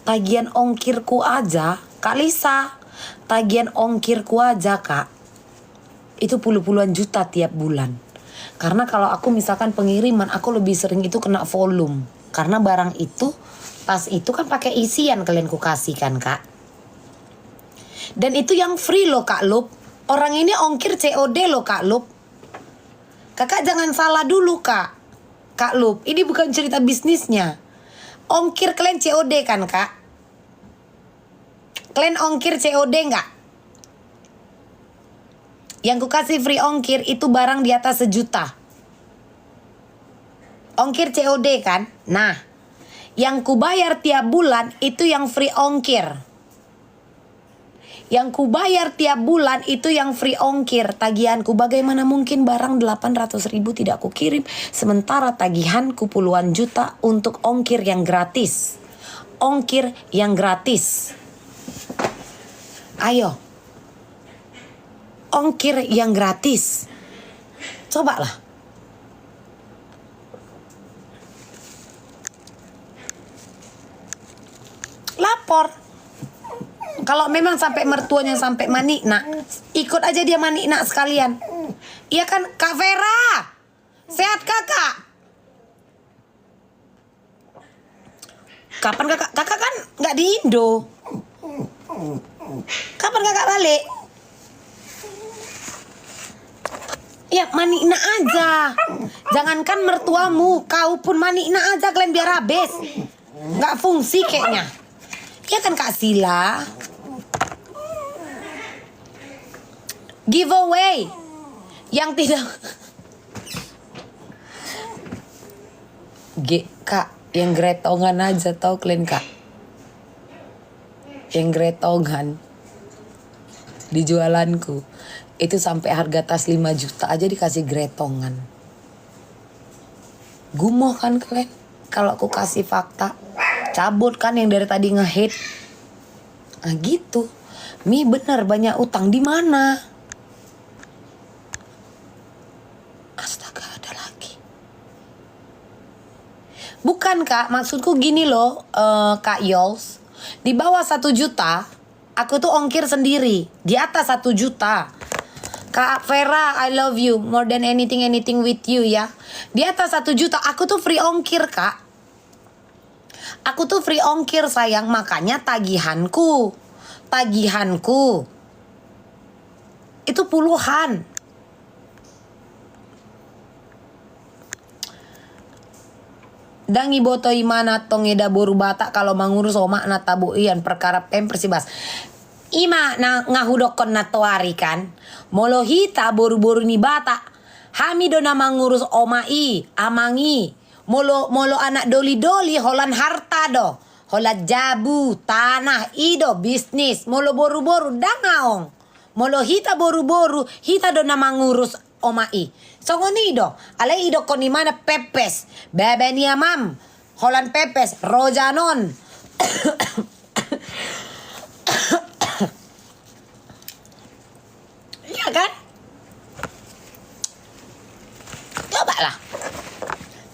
Tagihan ongkirku aja, Kak Lisa, tagihan ongkirku aja Kak, itu puluhan juta tiap bulan. Karena kalau aku misalkan pengiriman, aku lebih sering itu kena volume. Karena barang itu, tas itu kan pakai isian kalian ku kasih kan Kak. Dan itu yang free loh Kak Lup. Orang ini ongkir COD loh Kak Lup. Kakak jangan salah dulu Kak. Kak Lup, ini bukan cerita bisnisnya. Ongkir kalian COD kan Kak? Kalian ongkir COD nggak? Yang ku kasih free ongkir itu barang di atas 1 juta. Ongkir COD kan? Nah, yang ku bayar tiap bulan itu yang free ongkir. Yang ku bayar tiap bulan itu yang free ongkir. Tagihanku bagaimana mungkin barang 800.000 tidak ku kirim. Sementara tagihanku puluhan juta untuk ongkir yang gratis. Ongkir yang gratis. Ayo. Ongkir yang gratis. Cobalah. Lapor. Kalau memang sampai mertuanya sampai manikna, ikut aja dia manikna sekalian. Iya kan Kak Vera? Sehat Kakak? Kapan kakak kan nggak di Indo? Kapan kakak balik? Ya manikna aja. Jangankan mertuamu, kau pun manikna aja kalian biar habis. Nggak fungsi kayaknya. Ya kan Kak Sila? Giveaway yang tidak Kak, yang gretongan aja tau kalian Kak. Yang gretongan di jualanku itu sampai harga tas 5 juta aja dikasih gretongan. Gumoh kan kalian kalau aku kasih fakta. Cabut kan yang dari tadi nge-hate. Nah gitu. Mi bener banyak utang di mana? Astaga ada lagi. Bukan Kak, maksudku gini loh Kak Yols. Di bawah 1 juta aku tuh ongkir sendiri. Di atas 1 juta Kak Vera, I love you more than anything with you ya. Di atas 1 juta aku tuh free ongkir Kak. Aku tuh free ongkir sayang. Makanya tagihanku itu puluhan. Dangi boto imana tongeda boru bata kalau mangurus oma na tabuian perkara persibas. Ima na ngahudokon na toari kan. Molohita boru-boru ni bata. Hamido na mangurus oma amangi. Molo anak doli-doli holan harta do. Holat jabu, tanah, ido, bisnis. Molo boru-boru dangaong. Molo hita boru-boru, hita do na mangurus omai. Songoni do, alay ido koni mana pepes. Bebe ni amam, holan pepes, rojanon.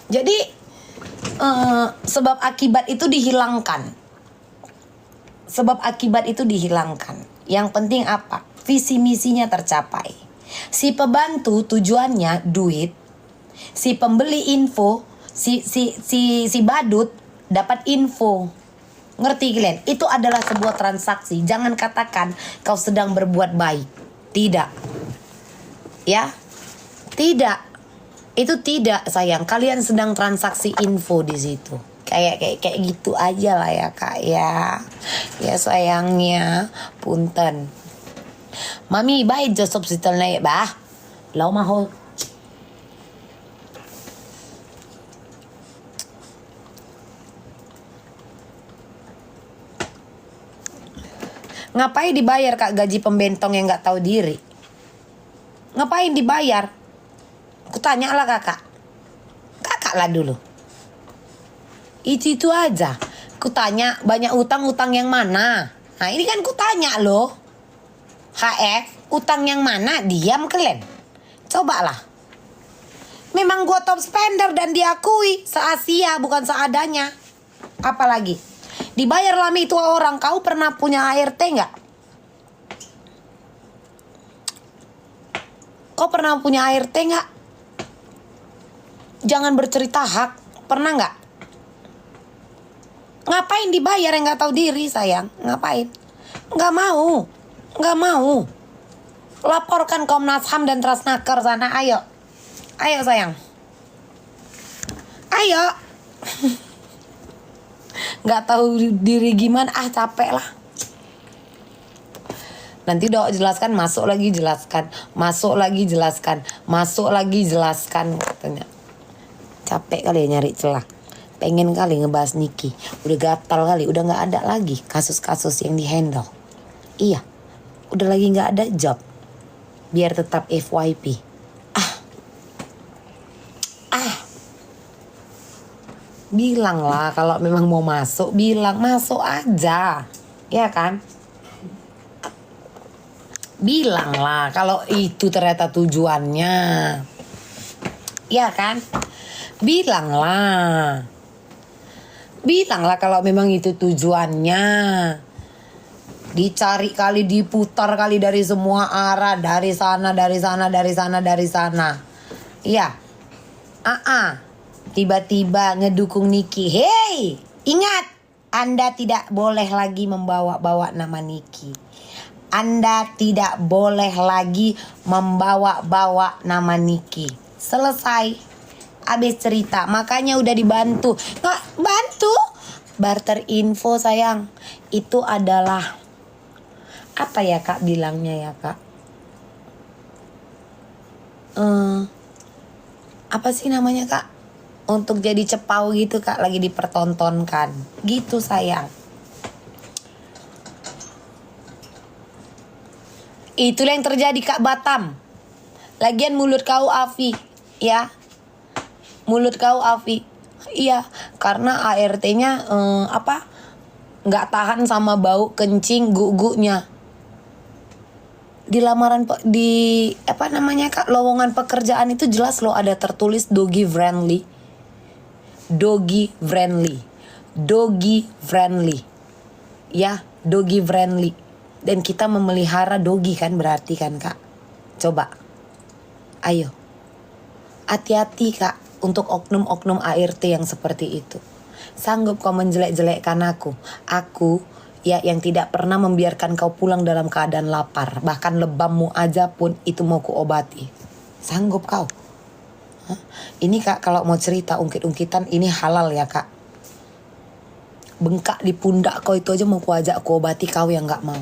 Jadi sebab akibat itu dihilangkan. Sebab akibat itu dihilangkan. Yang penting apa? Visi misinya tercapai. Si pembantu tujuannya duit, si pembeli info, si badut dapat info. Ngerti kalian? Itu adalah sebuah transaksi. Jangan katakan kau sedang berbuat baik. Tidak. Ya? Tidak. Itu tidak, sayang. Kalian sedang transaksi info di situ. Kayak gitu aja lah ya, Kak, ya. Ya sayangnya, punten. Mami, baik Joseph sitel naik bah. Lau maho. Ngapain dibayar, Kak, gaji pembentong yang nggak tahu diri? Ngapain dibayar? Kutanya lah kakak lah dulu. Itu aja. Kutanya banyak utang yang mana? Nah ini kan kutanya loh. HF, utang yang mana? Diam kalian. Cobalah. Memang gua top spender dan diakui se-Asia bukan seadanya. Apalagi dibayar lama itu orang. Kau pernah punya ART nggak? Kau pernah punya ART nggak? Jangan bercerita hak. Pernah nggak? Ngapain dibayar yang nggak tahu diri, sayang? Ngapain? Nggak mau. Laporkan Komnas HAM dan Transnaker sana. Ayo sayang. Ayo. Nggak tahu diri gimana? Capek lah. Nanti dok jelaskan, masuk lagi jelaskan katanya. Capek kali ya nyari celah. Pengen kali ngebahas Niki. Udah gatal kali, udah gak ada lagi kasus-kasus yang dihandle. Iya, udah lagi gak ada job. Biar tetap FYP. Bilang lah kalau memang mau masuk, bilang masuk aja. Ya kan? Bilang lah kalau itu ternyata tujuannya. Ya kan? Bilanglah kalau memang itu tujuannya. Dicari kali, diputar kali dari semua arah, dari sana. Iya. Tiba-tiba ngedukung Niki. Hey, ingat, Anda tidak boleh lagi membawa-bawa nama Niki. Anda tidak boleh lagi membawa-bawa nama Niki. Selesai. Habis cerita, makanya udah dibantu. Nggak bantu, barter info sayang. Itu adalah apa ya kak bilangnya ya kak? Apa sih namanya kak? Untuk jadi cepau gitu kak, lagi dipertontonkan. Gitu sayang. Itulah yang terjadi kak Batam. Lagian mulut kau Afi, ya. Mulut kau Afi. Iya, karena ART-nya nggak tahan sama bau kencing gugunya. Di lamaran di kak, lowongan pekerjaan itu jelas loh ada tertulis doggy friendly. Ya, doggy friendly. Dan kita memelihara doggy kan berarti kan kak. Coba. Ayo. Hati-hati kak untuk oknum-oknum ART yang seperti itu. Sanggup kau menjelek-jelekkan aku. Aku ya yang tidak pernah membiarkan kau pulang dalam keadaan lapar. Bahkan lebammu aja pun itu mau kuobati. Sanggup kau? Hah? Ini kak kalau mau cerita ungkit-ungkitan ini halal ya kak. Bengkak di pundak kau itu aja mau kuajak kuobati, kau yang gak mau.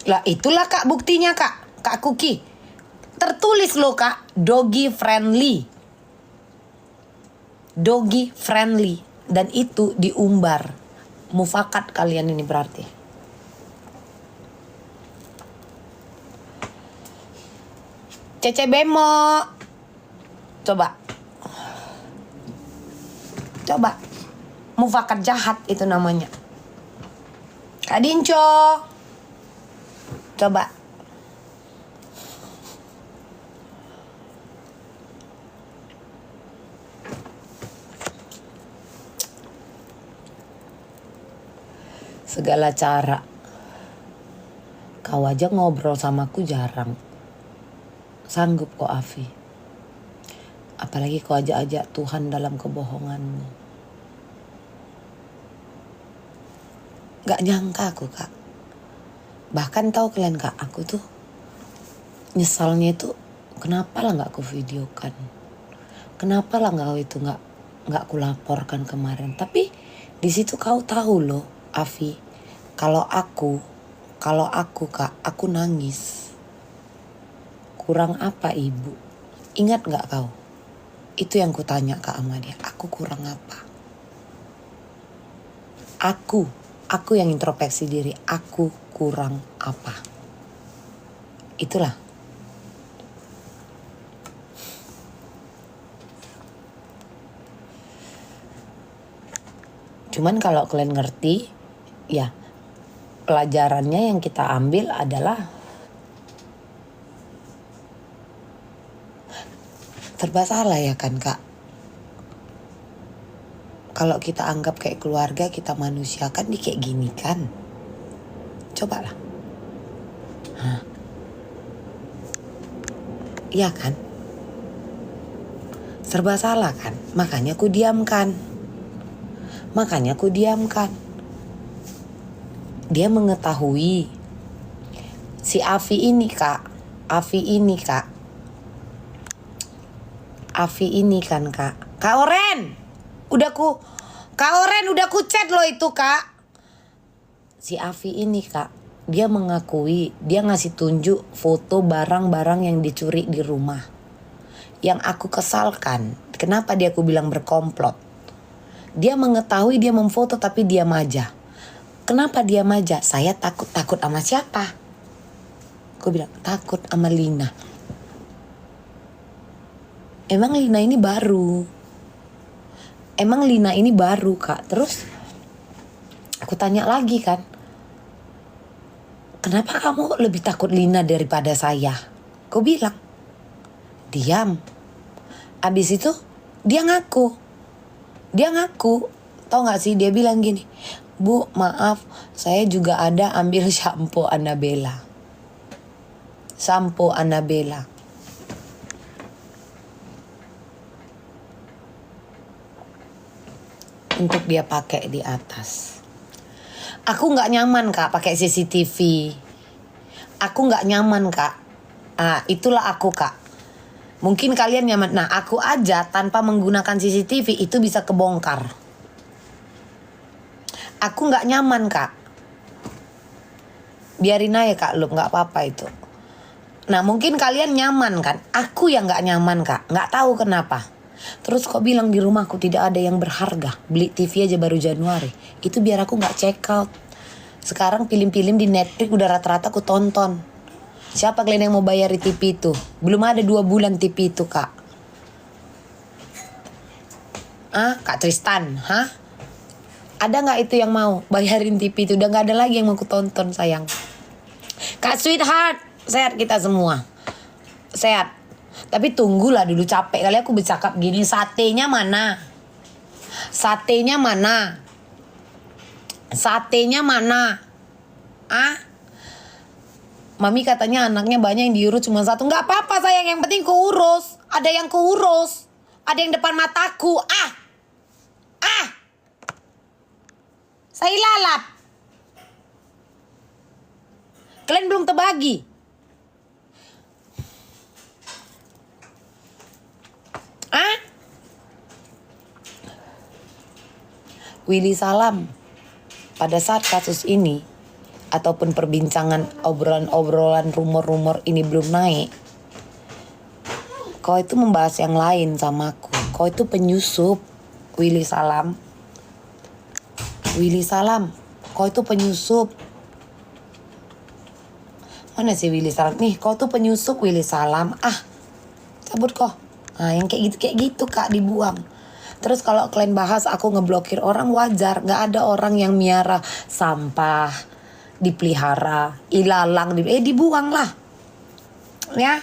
Lah itulah kak buktinya kak Kuki. Tertulis loh kak, doggy friendly. Dan itu diumbar. Mufakat kalian ini berarti. Cece Bemo. Coba. Mufakat jahat itu namanya. Kak Dinco. Coba. Segala cara. Kau aja ngobrol sama aku jarang. Sanggup kok Afi. Apalagi kau ajak-ajak Tuhan dalam kebohonganmu. Gak nyangka aku kak. Bahkan tahu kalian kak, aku tuh nyesalnya itu kenapa lah gak aku videokan. Kenapa lah kau itu gak aku laporkan kemarin. Tapi di situ kau tahu loh Afi. Kalau aku kak, aku nangis. Kurang apa ibu? Ingat gak kau? Itu yang kutanya kak sama dia. Aku kurang apa? Aku yang introspeksi diri. Aku kurang apa? Itulah. Cuman kalau kalian ngerti, ya pelajarannya yang kita ambil adalah serba salah ya kan kak. Kalau kita anggap kayak keluarga, kita manusia kan di kayak gini kan. Cobalah. Iya kan? Serba salah kan. Makanya aku diamkan. Dia mengetahui si Afi ini kan kak. Kak Oren udah ku chat lo itu kak. Si Afi ini kak, dia mengakui, dia ngasih tunjuk foto barang-barang yang dicuri di rumah. Yang aku kesalkan, kenapa dia aku bilang berkomplot. Dia mengetahui, dia memfoto tapi diam aja. Kenapa diam aja? Saya takut sama siapa? Aku bilang takut sama Lina. Emang Lina ini baru kak. Terus aku tanya lagi kan, kenapa kamu lebih takut Lina daripada saya? Aku bilang diam. Abis itu dia ngaku. Tahu gak sih, dia bilang gini, Bu maaf saya juga ada ambil shampoo Annabella. Untuk dia pakai di atas. Aku gak nyaman kak pakai CCTV. Aku gak nyaman kak. Itulah aku kak. Mungkin kalian nyaman. Nah aku aja tanpa menggunakan CCTV itu bisa kebongkar. Aku gak nyaman kak. Biarin aja kak, lu gak apa-apa itu. Nah mungkin kalian nyaman kan. Aku yang gak nyaman kak. Gak tahu kenapa. Terus kok bilang di rumahku tidak ada yang berharga. Beli TV aja baru Januari. Itu biar aku gak check out. Sekarang film-film di Netflix udah rata-rata aku tonton. Siapa kalian yang mau bayar di TV itu? Belum ada 2 bulan TV itu kak. Kak Tristan, ada gak itu yang mau bayarin TV itu? Udah gak ada lagi yang mau aku tonton sayang. Kak Sweetheart, sehat kita semua. Sehat. Tapi tunggulah dulu, capek kali aku bercakap gini. Satenya mana? Mami katanya anaknya banyak yang diurus cuma 1. Gak apa-apa sayang, yang penting kuurus. Ada yang kuurus. Ada yang depan mataku. Saya lalap. Kalian belum terbagi. Willy Salam, pada saat kasus ini ataupun perbincangan obrolan rumor-rumor ini belum naik, kau itu membahas yang lain sama aku. Kau itu penyusup. Willy Salam, kau itu penyusup. Mana sih Willy Salam? Nih, kau tuh penyusup Willy Salam. Cabut kok. Yang kayak gitu kak, dibuang. Terus kalau kalian bahas aku ngeblokir orang, wajar. Gak ada orang yang miara sampah, dipelihara, ilalang, dibuang lah. Ya.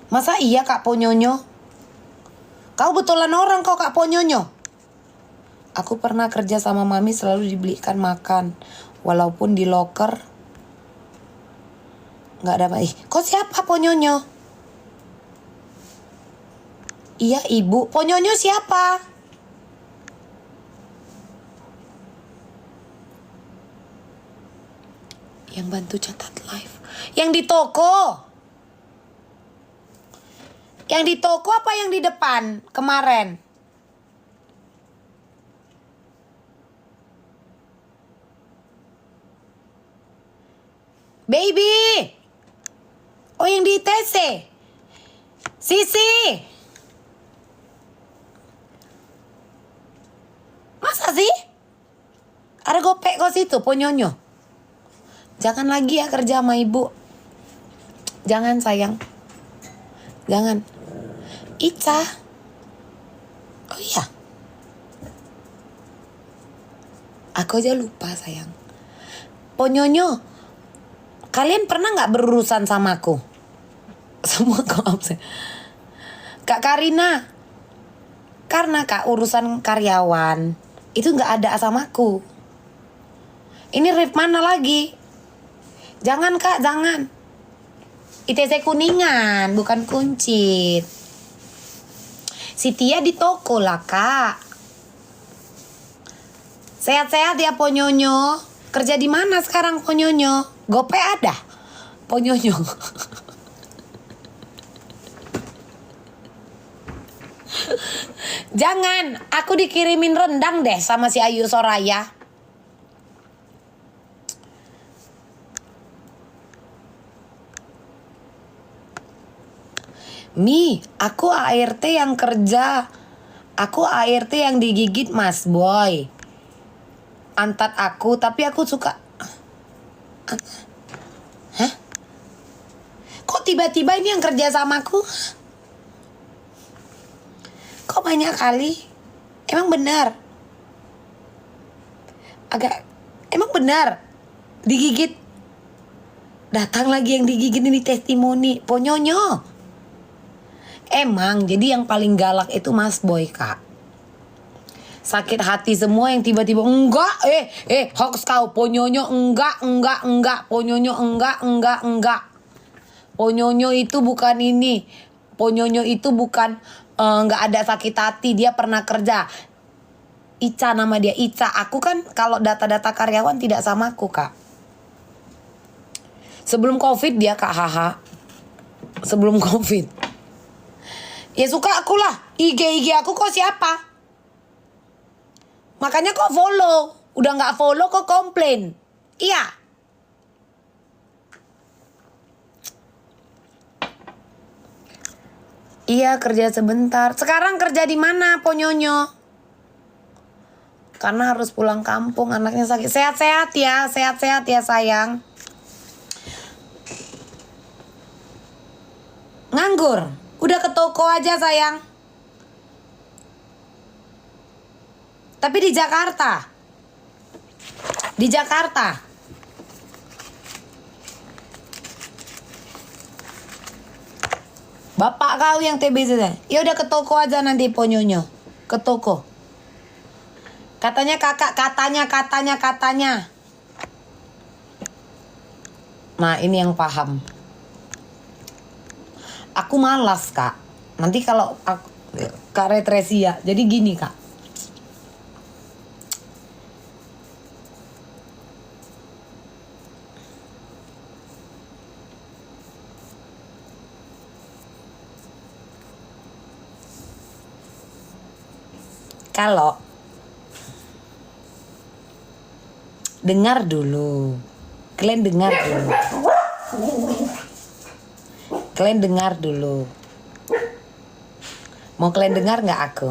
Masa iya Kak Ponyonyo? Kau betulan orang kau Kak Ponyonyo. Aku pernah kerja sama mami selalu dibelikan makan. Walaupun di loker nggak ada. Kau siapa Ponyonyo? Iya ibu. Ponyonyo siapa? Yang bantu catat live. Yang di toko. Yang di toko apa yang di depan kemarin? Baby. Oh yang di ITC. Sisi. Masa sih? Ada gopek kau situ Ponyonyo. Jangan lagi ya kerja sama ibu. Jangan sayang. Jangan. Ica. Oh iya. Aku aja lupa sayang. Ponyonyo. Kalian pernah gak berurusan sama aku? Semua kau absen. Kak Karina. Karena Kak urusan karyawan. Itu gak ada sama aku. Ini rip mana lagi? Jangan Kak, jangan. ITC Kuningan, bukan Kuncit. Si Tia di toko lah Kak. Sehat-sehat ya Ponyonyo. Kerja di mana sekarang Ponyonyo? Gope ada Ponyonyo. Jangan, aku dikirimin rendang deh sama si Ayu Soraya. Mi, aku ART yang kerja. Aku ART yang digigit Mas Boy. Antat aku, tapi aku suka. Hah? Kok tiba-tiba ini yang kerja sama aku? Kok banyak kali? Emang benar? Emang benar? Digigit? Datang lagi yang digigit ini testimoni. Ponyonyo. Emang, jadi yang paling galak itu Mas Boy Kak. Sakit hati semua yang tiba-tiba enggak, hoax kau Ponyonyo enggak, Ponyonyo enggak. Ponyonyo itu bukan ini. Ponyonyo itu bukan enggak ada sakit hati, dia pernah kerja. Ica nama dia, Ica. Aku kan kalau data-data karyawan tidak sama aku Kak. Sebelum Covid dia Kak, haha. Sebelum Covid. Ya suka aku lah. IG aku kok siapa? Makanya kok follow. Udah gak follow kok komplain. Iya. Iya kerja sebentar. Sekarang kerja di mana Ponyonyo? Karena harus pulang kampung, anaknya sakit. Sehat-sehat ya. Sehat-sehat ya sayang. Nganggur. Udah ke toko aja sayang. Tapi di Jakarta. Di Jakarta. Bapak kau yang TBC. Ya udah ke toko aja nanti Ponyonyo. Ke toko. Katanya kakak, katanya. Nah ini yang paham. Aku malas Kak. Nanti kalau aku, Kak Retresia. Jadi gini Kak. Kalau dengar dulu. Kalian dengar dulu. Kalian dengar dulu. Mau kalian dengar nggak aku?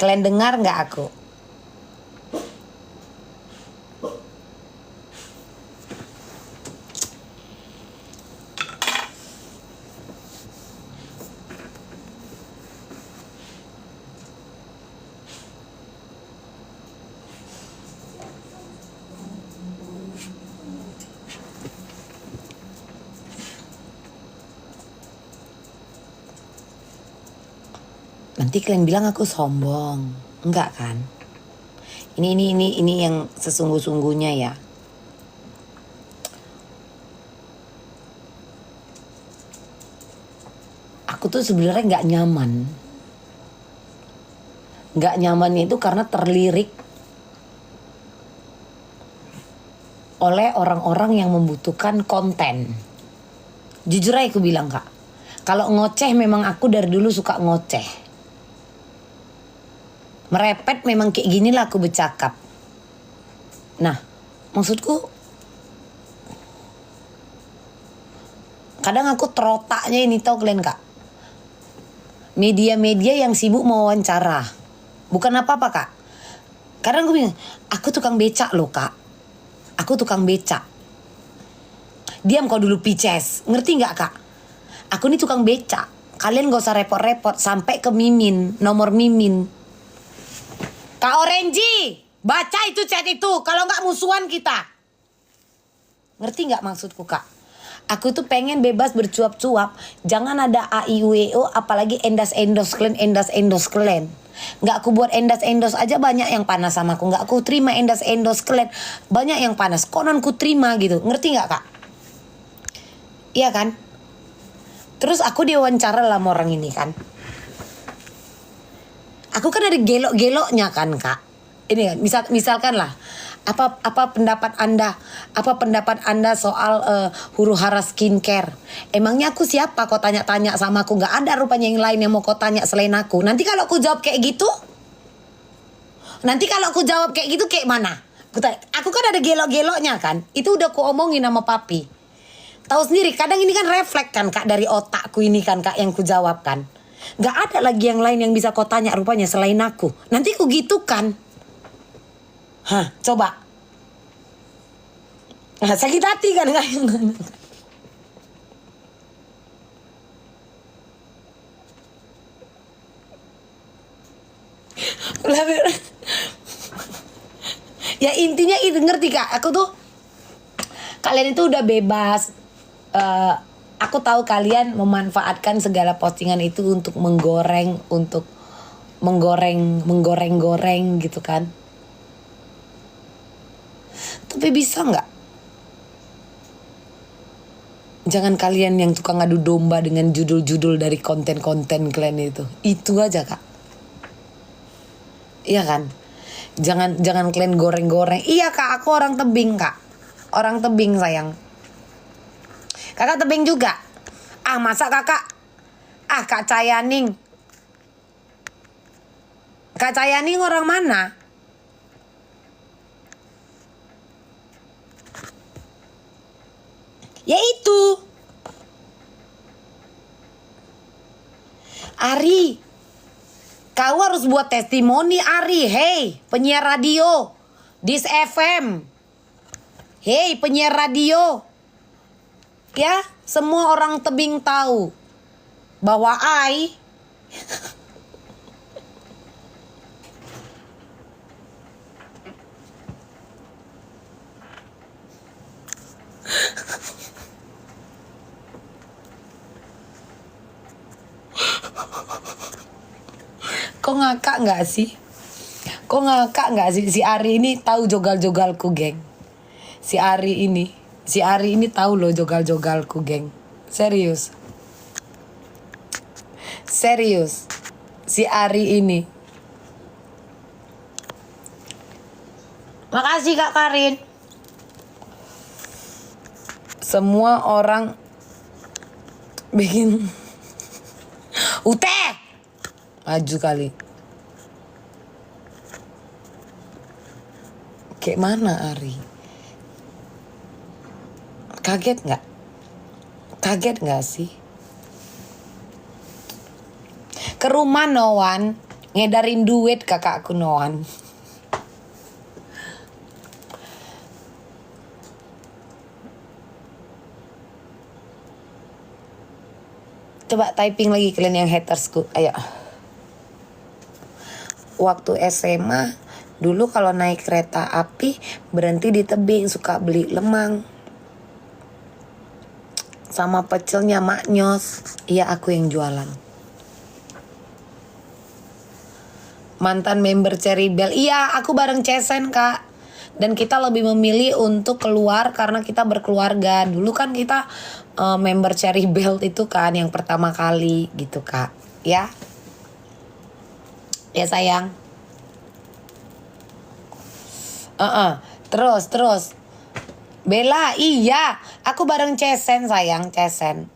Kalian dengar nggak aku? Nanti kalian bilang aku sombong. Enggak kan? Ini yang sesungguh-sungguhnya ya. Aku tuh sebenarnya nggak nyaman. Nggak nyamannya itu karena terlirik oleh orang-orang yang membutuhkan konten. Jujur aja aku bilang kak, kalau ngoceh memang aku dari dulu suka ngoceh. Merepet memang kayak gini lah aku bercakap. Nah, maksudku kadang aku terotaknya ini tau kalian kak. Media-media yang sibuk mewawancara. Bukan apa-apa kak. Kadang aku bilang, aku tukang becak loh kak. Aku tukang becak. Diam kau dulu Pices. Ngerti gak kak? Aku ini tukang becak. Kalian gak usah repot-repot. Sampai ke Mimin. Nomor Mimin. Kak Orenji. Baca itu chat itu. Kalau gak musuhan kita. Ngerti gak maksudku kak? Aku tuh pengen bebas bercuap-cuap. Jangan ada AIWO. Apalagi endas-endos kalian. Gak aku buat endas-endos aja banyak yang panas sama aku. Gak aku terima endas-endos kalian. Banyak yang panas. Konon ku terima gitu. Ngerti gak kak? Iya kan? Terus aku diwawancara lah sama orang ini kan. Aku kan ada gelok-geloknya kan kak. Ini kan, misalkan lah. Apa pendapat Anda soal huru hara skincare? Emangnya aku siapa kau tanya-tanya sama aku? Gak ada rupanya yang lain yang mau kau tanya selain aku. Nanti kalau aku jawab kayak gitu kayak mana? Aku kan ada gelok-geloknya kan. Itu udah ku omongin sama papi. Tahu sendiri, kadang ini kan refleks kan kak dari otakku ini kan kak yang ku jawab kan. Gak ada lagi yang lain yang bisa kau tanya rupanya selain aku. Nanti ku gitu kan. Hah, coba. Nah, sakit hati kan kak. Ya intinya itu ngerti kak. Aku tuh kalian itu udah bebas. Aku tahu kalian memanfaatkan segala postingan itu untuk menggoreng gitu kan. Tapi bisa nggak? Jangan kalian yang tukang adu domba dengan judul-judul dari konten-konten kalian itu. Itu aja kak. Iya kan? Jangan kalian goreng-goreng. Iya kak, aku orang tebing kak. Orang tebing sayang. Kakak tebing juga. Ah masa kakak? Ah Kak Cayaning. Kak Cayaning orang mana? Ya itu. Ari. Kau harus buat testimoni Ari. Hey penyiar radio. Dis FM. Hey penyiar radio. Ya, semua orang tebing tahu bahwa I Kok ngakak nggak sih? Kok ngakak nggak sih? Si Ari ini tahu jogal-jogalku, geng. Si Ari ini tahu loh jogal-jogalku, geng. Serius. Si Ari ini. Makasih Kak Karin. Semua orang bikin Ute maju kali. Kayak mana Ari? Kaget nggak sih? Ke rumah Noan ngedarin duit kakakku Noan. Coba typing lagi kalian yang hatersku. Ayo. Waktu SMA dulu kalau naik kereta api berhenti di tebing, suka beli lemang sama pecelnya Mak Nyos. Iya aku yang jualan. Mantan member Cherry Bell. Iya, aku bareng Cesen, Kak. Dan kita lebih memilih untuk keluar karena kita berkeluarga. Dulu kan kita member Cherry Bell itu kan yang pertama kali gitu, Kak. Ya. Ya, sayang. Terus. Bella, iya. Aku bareng Cesen, sayang. Cesen.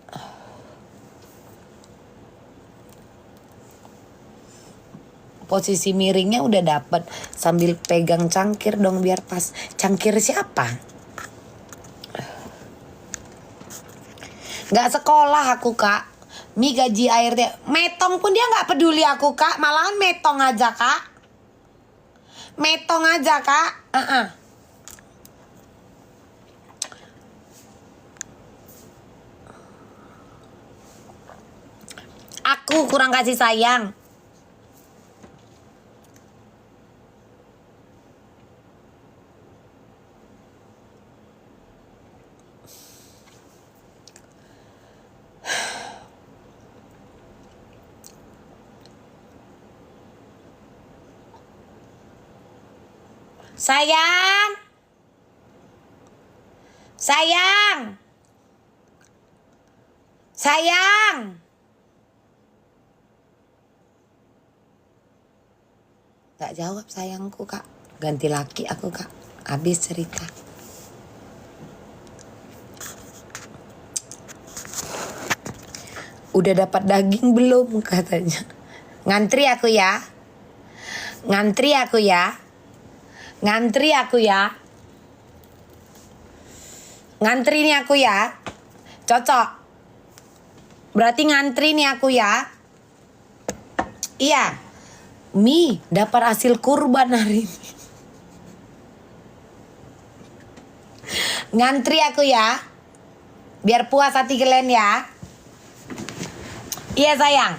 Posisi miringnya udah dapet. Sambil pegang cangkir dong biar pas. Cangkir siapa? Gak sekolah aku, Kak. Mi gaji airnya. Metong pun dia gak peduli aku, Kak. Malahan metong aja, Kak. Metong aja, Kak. Aku kurang kasih sayang. Sayang. Gak jawab sayangku, Kak. Ganti laki aku, Kak. Habis cerita. Udah dapat daging belum katanya. Ngantri aku ya. Ngantri nih aku ya. Cocok. Berarti ngantri nih aku ya. Iya. Mi dapat hasil kurban hari ini. Ngantri aku ya. Biar puas hati kalian ya. Iya sayang.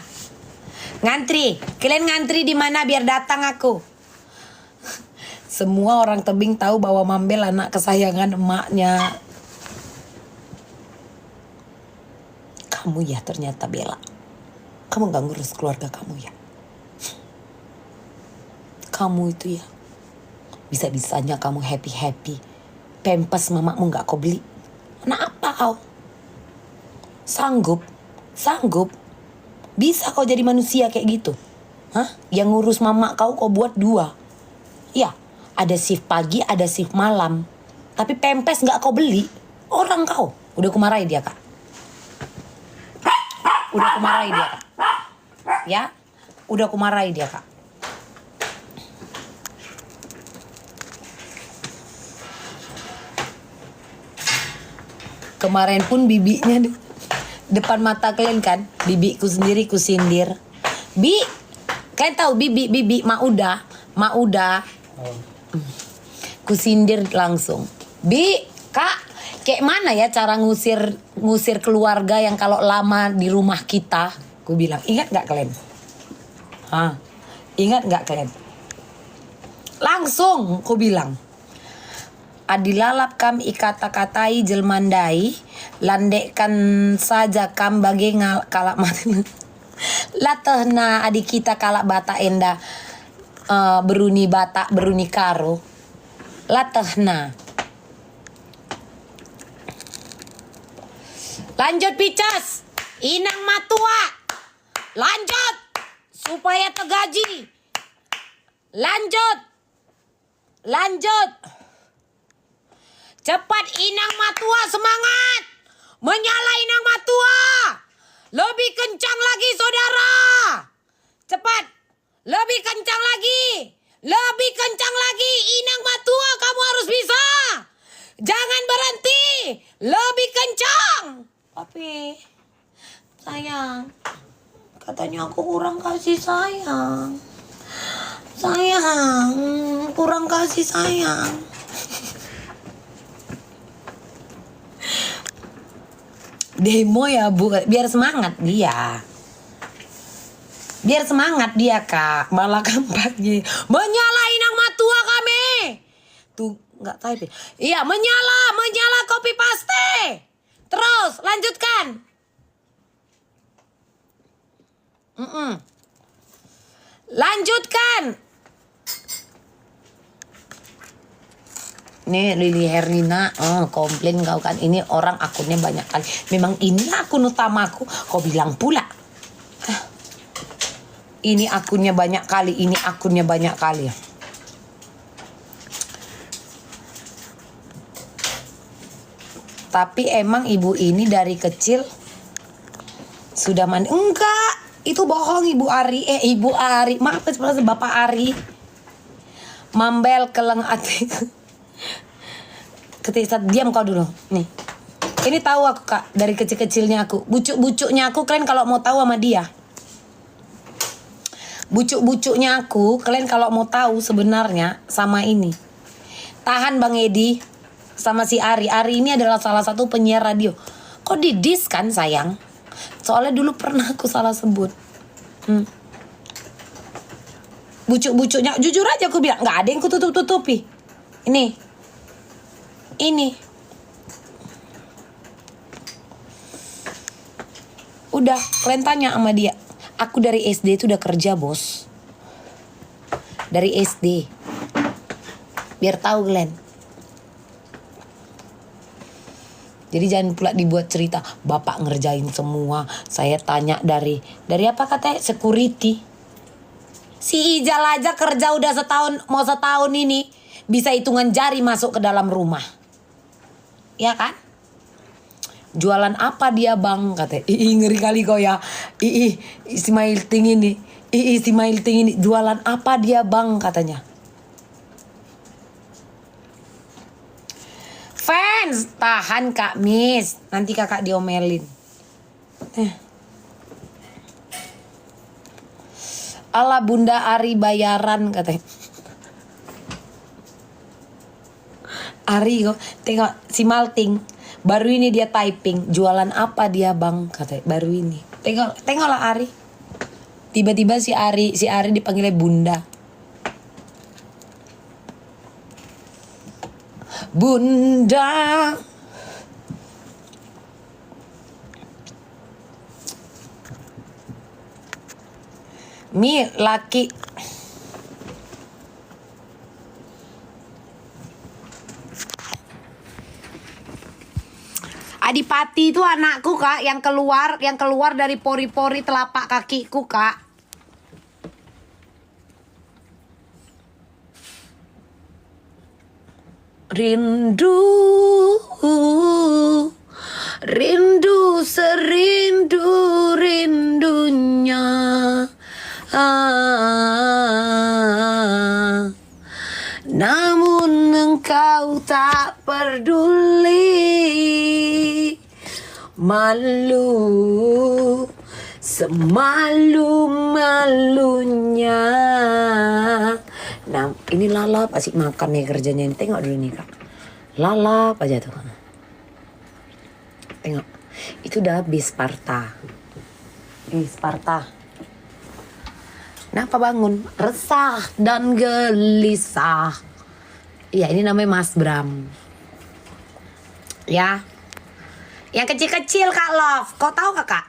Ngantri. Kalian ngantri di mana biar datang aku. Semua orang tebing tahu bahwa Mambel anak kesayangan emaknya. Kamu ya ternyata Bella. Kamu gak ngurus keluarga kamu ya. Kamu itu ya. Bisa-bisanya kamu happy-happy. Pampers mamamu gak kau beli. Kenapa kau? Sanggup. Bisa kau jadi manusia kayak gitu? Hah? Yang ngurus mama kau buat 2. Ya, ada shift pagi, ada shift malam. Tapi pempes gak kau beli. Orang kau. Udah kumarahin dia, Kak. Ya, udah kumarahin dia, Kak. Kemarin pun bibinya depan mata kalian kan, bibiku sendiri kusindir. Bi, kalian tahu bibi Mauda. Kusindir langsung. Bi, Kak, kayak mana ya cara ngusir keluarga yang kalau lama di rumah kita? Ku bilang, ingat gak kalian? Ingat gak kalian? Langsung ku bilang. Adilalap kam ikata-katai jelmandai, landekkan saja kam bagai kalak mati. Latehna adik kita kalak bata enda beruni bata beruni karo. Latehna. Lanjut Picas, inang matua. Lanjut supaya tergaji. Lanjut. Cepat inang matua, semangat. Menyala inang matua. Lebih kencang lagi saudara. Cepat. Lebih kencang lagi. Inang matua, kamu harus bisa. Jangan berhenti. Lebih kencang. Papi, sayang. Katanya aku kurang kasih sayang. Kurang kasih sayang. Demo ya Bu, biar semangat dia. Kak. Malah kampanye. Menyala inang matua kami. Tuh nggak type. Iya, menyala copy paste. Terus lanjutkan. Lanjutkan. Nih Lili Hernina, komplain kau kan, ini orang akunnya banyak kali. Memang ini akun utamaku, kau bilang pula. Hah. Ini akunnya banyak kali, ini akunnya banyak kali. Tapi emang ibu ini dari kecil sudah mandi. Enggak, itu bohong Ibu Ari. Ibu Ari, maaf Bapak Ari. Mambel keleng ati. Ketika diam kau dulu. Nih. Ini tahu aku Kak, dari kecil-kecilnya aku. Bucuk-bucuknya aku, kalian kalau mau tahu sama dia. Bucuk-bucuknya aku, kalian kalau mau tahu sebenarnya sama ini. Tahan Bang Edi sama si Ari. Ari ini adalah salah satu penyiar radio. Kok didis kan sayang? Soalnya dulu pernah aku salah sebut. Bucuk-bucuknya, jujur aja aku bilang, nggak ada yang kututup-tutupi. Ini. Udah, kalian tanya sama dia. Aku dari SD itu udah kerja, bos. Dari SD. Biar tahu kalian. Jadi jangan pula dibuat cerita, bapak ngerjain semua. Saya tanya dari apa katanya? Security. Si Ijal aja kerja udah mau setahun ini. Bisa hitungan jari masuk ke dalam rumah. Ya kan? Jualan apa dia bang? Katanya, ngeri kali kau ya. Ismail Ting ini. Ismail Ting ini. Jualan apa dia bang? Katanya. Fans, tahan Kak Miss. Nanti kakak diomelin. Ala Bunda Ari bayaran katanya. Ari kok, tengok si Malting. Baru ini dia typing, jualan apa dia bang? Katanya, baru ini. Tengoklah Ari. Tiba-tiba si Ari dipanggilnya Bunda. Bunda. Mi laki. Adipati itu anakku Kak, yang keluar dari pori-pori telapak kakiku Kak. Rindu serindu-rindunya. Namun engkau tak peduli. Malu, semalu-malunya. Nah, ini lalap asik makan nih kerjanya. Tengok dulu nih Kak. Lalap aja tuh. Tengok. Itu udah habis Sparta. Sparta. Kenapa bangun? Resah dan gelisah. Iya, ini namanya Mas Bram. Ya. Yang kecil-kecil Kak Love. Kau tahu Kak?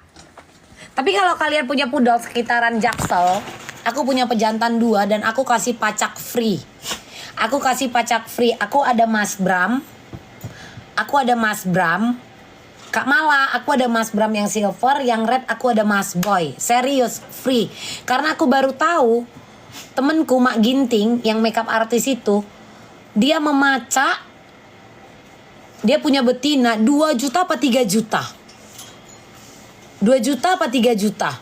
Tapi kalau kalian punya pudel sekitaran Jaksel, aku punya pejantan 2 dan aku kasih pacak free. Aku ada Mas Bram. Kak Mala, aku ada Mas Bram yang silver, yang red aku ada Mas Boy. Serius, free. Karena aku baru tahu temenku Mak Ginting yang makeup artis itu, dia memacak. Dia punya betina 2 juta apa 3 juta? 2 juta apa 3 juta?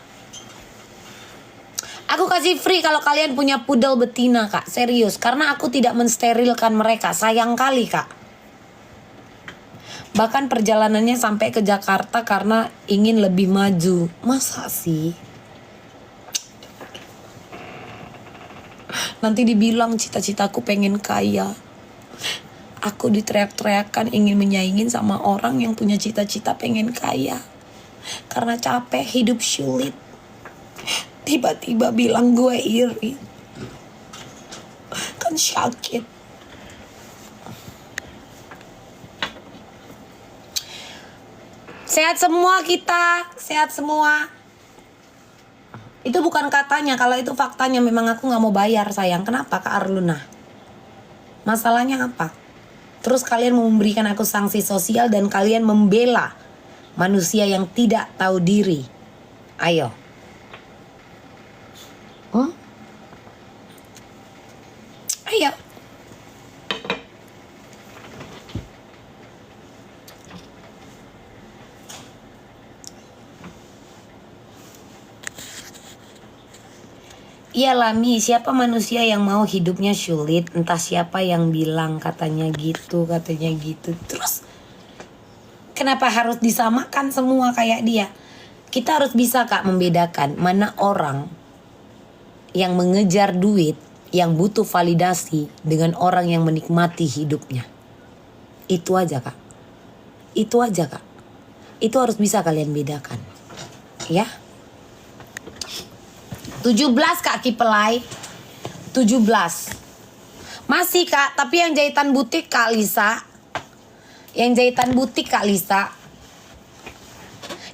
Aku kasih free kalau kalian punya pudel betina Kak. Serius, karena aku tidak mensterilkan mereka. Sayang kali Kak. Bahkan perjalanannya sampai ke Jakarta karena ingin lebih maju. Masa sih? Nanti dibilang cita-citaku pengen kaya. Aku diteriak-teriakan ingin menyaingin sama orang yang punya cita-cita pengen kaya. Karena capek hidup sulit. Tiba-tiba bilang gue iri. Kan sakit. Sehat semua kita. Sehat semua. Itu bukan katanya, kalau itu faktanya. Memang aku gak mau bayar sayang. Kenapa Kak Arluna? Masalahnya apa? Terus kalian mau memberikan aku sanksi sosial dan kalian membela manusia yang tidak tahu diri. Ayo. Ayo. Iyalah Mi, siapa manusia yang mau hidupnya sulit? Entah siapa yang bilang katanya gitu. Terus kenapa harus disamakan semua kayak dia? Kita harus bisa Kak membedakan mana orang yang mengejar duit, yang butuh validasi dengan orang yang menikmati hidupnya. Itu aja Kak. Itu aja Kak. Itu harus bisa kalian bedakan. Ya. 17 Kak Kipelai. 17. Masih Kak, tapi yang jahitan butik Kak Lisa. Yang jahitan butik Kak Lisa.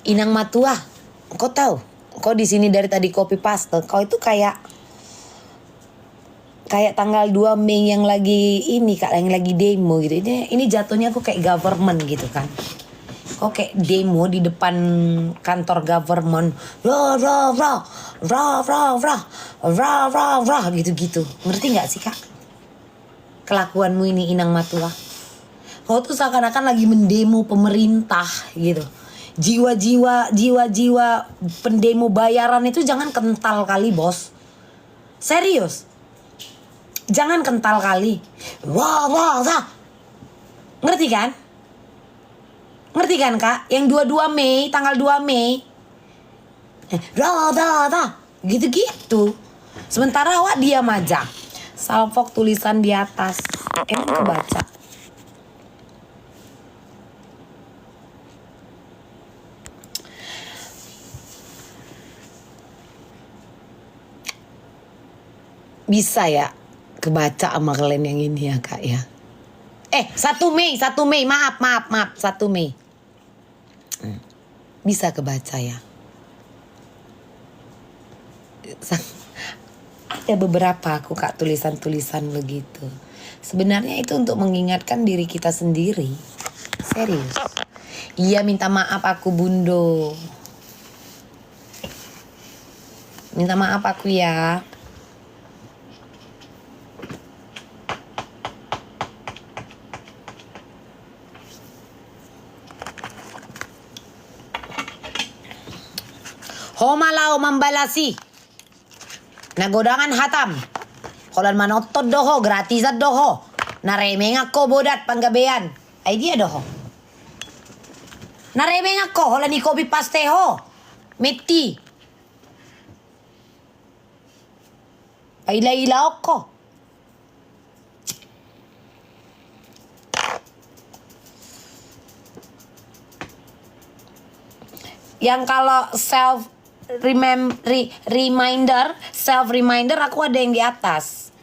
Inang Matua. Kau tahu? Kau di sini dari tadi copy paste. Kau itu kayak tanggal 2 Mei yang lagi ini Kak, yang lagi demo gitu. Ini jatuhnya aku kayak government gitu kan. Kok kayak demo di depan kantor government. Gitu-gitu. Ngerti gak sih Kak? Kelakuanmu ini Inang Matua. Kau tuh seakan-akan lagi mendemo pemerintah gitu. Jiwa-jiwa pendemo bayaran itu jangan kental kali bos. Serius. Jangan kental kali. Ngerti kan? Ngerti kan Kak? Yang 22 Mei, tanggal 2 Mei. Gitu-gitu. Sementara awak diam aja. Salfok tulisan di atas. Emang kebaca. Bisa ya kebaca sama kalian yang ini ya Kak ya. 1 Mei, maaf, 1 Mei. Bisa kebaca ya. Ada beberapa aku Kak tulisan-tulisan begitu. Sebenarnya itu untuk mengingatkan diri kita sendiri. Serius. Iya minta maaf aku Bundo. Minta maaf aku ya. Homalao membalasi. Nagodangan hatam. Kolan manotot doho, gratisat doho. Naremeng ako bodat panggabean. Ay dia doho. Naremeng ako, holan ni kopi pasteho. Meti. Paila-ila ako. Yang kalau self reminder aku ada yang di atas.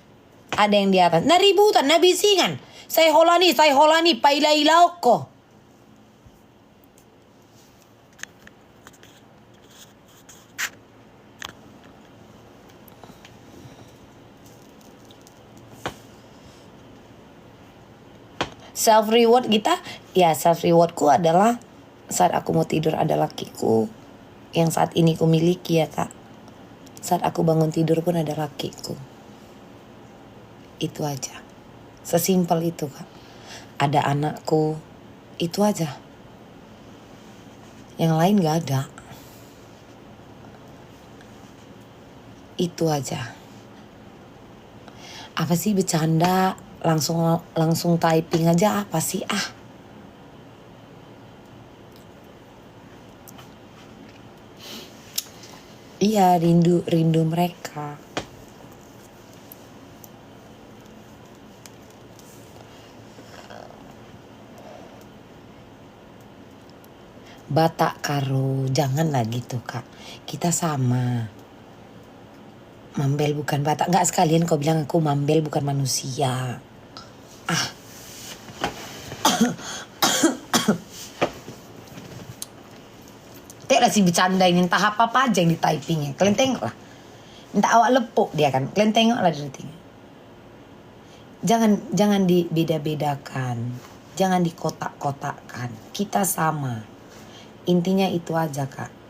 Ada yang di atas. Naributan, nabisingan. Saya holani, paila-ilaw ko. Self reward kita, ya self rewardku adalah saat aku mau tidur ada lakiku yang saat ini ku miliki ya Kak. Saat aku bangun tidur pun ada lakiku. Itu aja. Sesimpel itu Kak. Ada anakku. Itu aja. Yang lain gak ada. Itu aja. Apa sih bercanda? Langsung typing aja apa sih Iya, rindu mereka. Batak karo, janganlah gitu Kak. Kita sama. Mambel bukan Batak. Enggak sekalian kau bilang aku Mambel bukan manusia. lah si bercanda ini, entah apa aja yang di typingnya. Kalian tengok lah. Entah awak lepuk dia kan. Kalian tengok lah dari tinggi. Jangan dibeda-bedakan. Jangan dikotak-kotakkan. Kita sama. Intinya itu aja, Kak.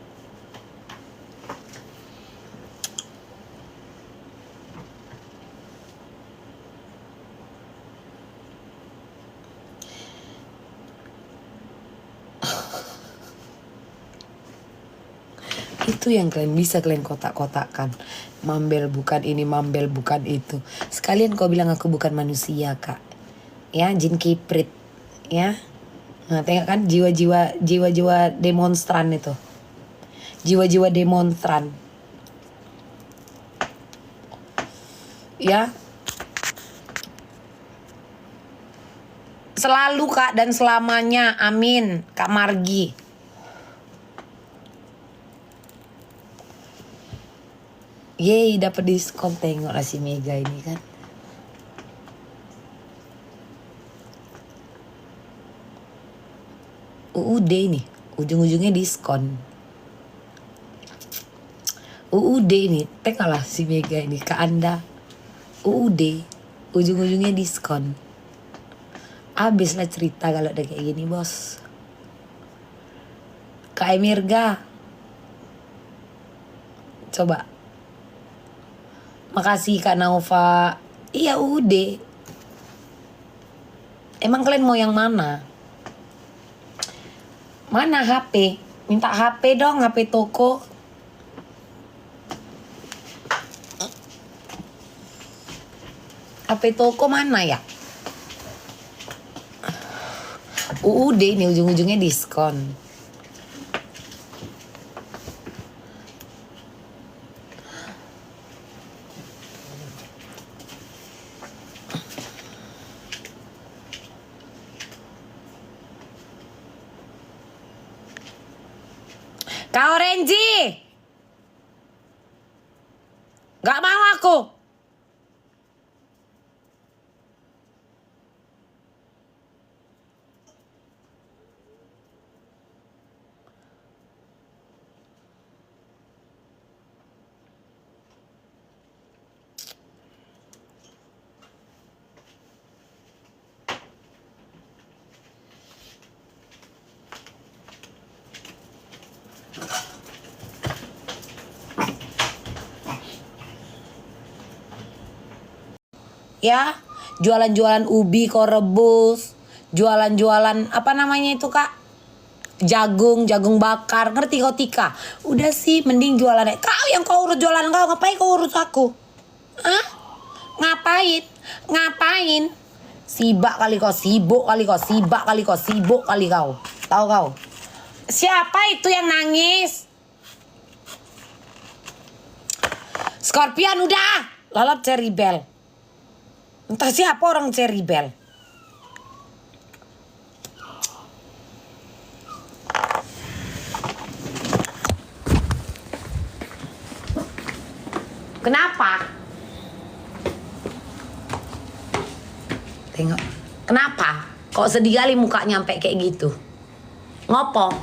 Itu yang bisa kalian kotak-kotakkan. Mambel bukan ini, mambel bukan itu. Sekalian kau bilang aku bukan manusia, Kak. Ya, jin kiprit. Ya. Nah, tengok kan jiwa-jiwa demonstran itu. Jiwa-jiwa demonstran. Ya. Selalu, Kak, dan selamanya. Amin, Kak Margi. Yeay, dapat diskon. Tengoklah si Mega ini kan. UUD nih, ujung-ujungnya diskon. UUD nih, tengoklah si Mega ini ke Anda. UUD, ujung-ujungnya diskon. Habislah cerita kalau udah kayak gini, bos. Kak Emirga, coba. Makasih Kak Nova. Iya udah. Emang kalian mau yang mana? Mana HP? Minta HP dong, HP toko. HP toko mana ya? UUD ini ujung-ujungnya diskon. Kak Orenji, gak mau aku. Ya, jualan-jualan ubi kau rebus, jualan-jualan apa namanya itu, Kak? Jagung bakar, ngerti kau Tika? Udah sih, mending jualan. Kau yang kau urus jualan kau, ngapain kau urus aku? Hah? Ngapain? Sibuk kali kau, sibuk kali kau. Tahu kau? Siapa itu yang nangis? Scorpion udah, lalap Cherry Bell. Entah siapa orang Cherry Bell. Kenapa? Tengok. Kenapa? Kok sedih kali mukanya sampai kayak gitu? Ngopo?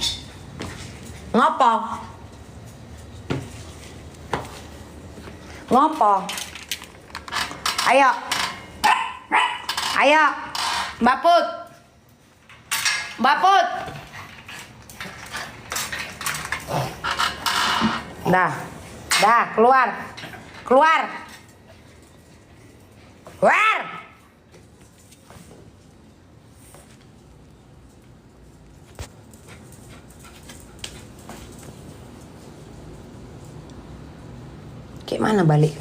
Ayo, Mbak Put. Dah, keluar. Kayak mana balik?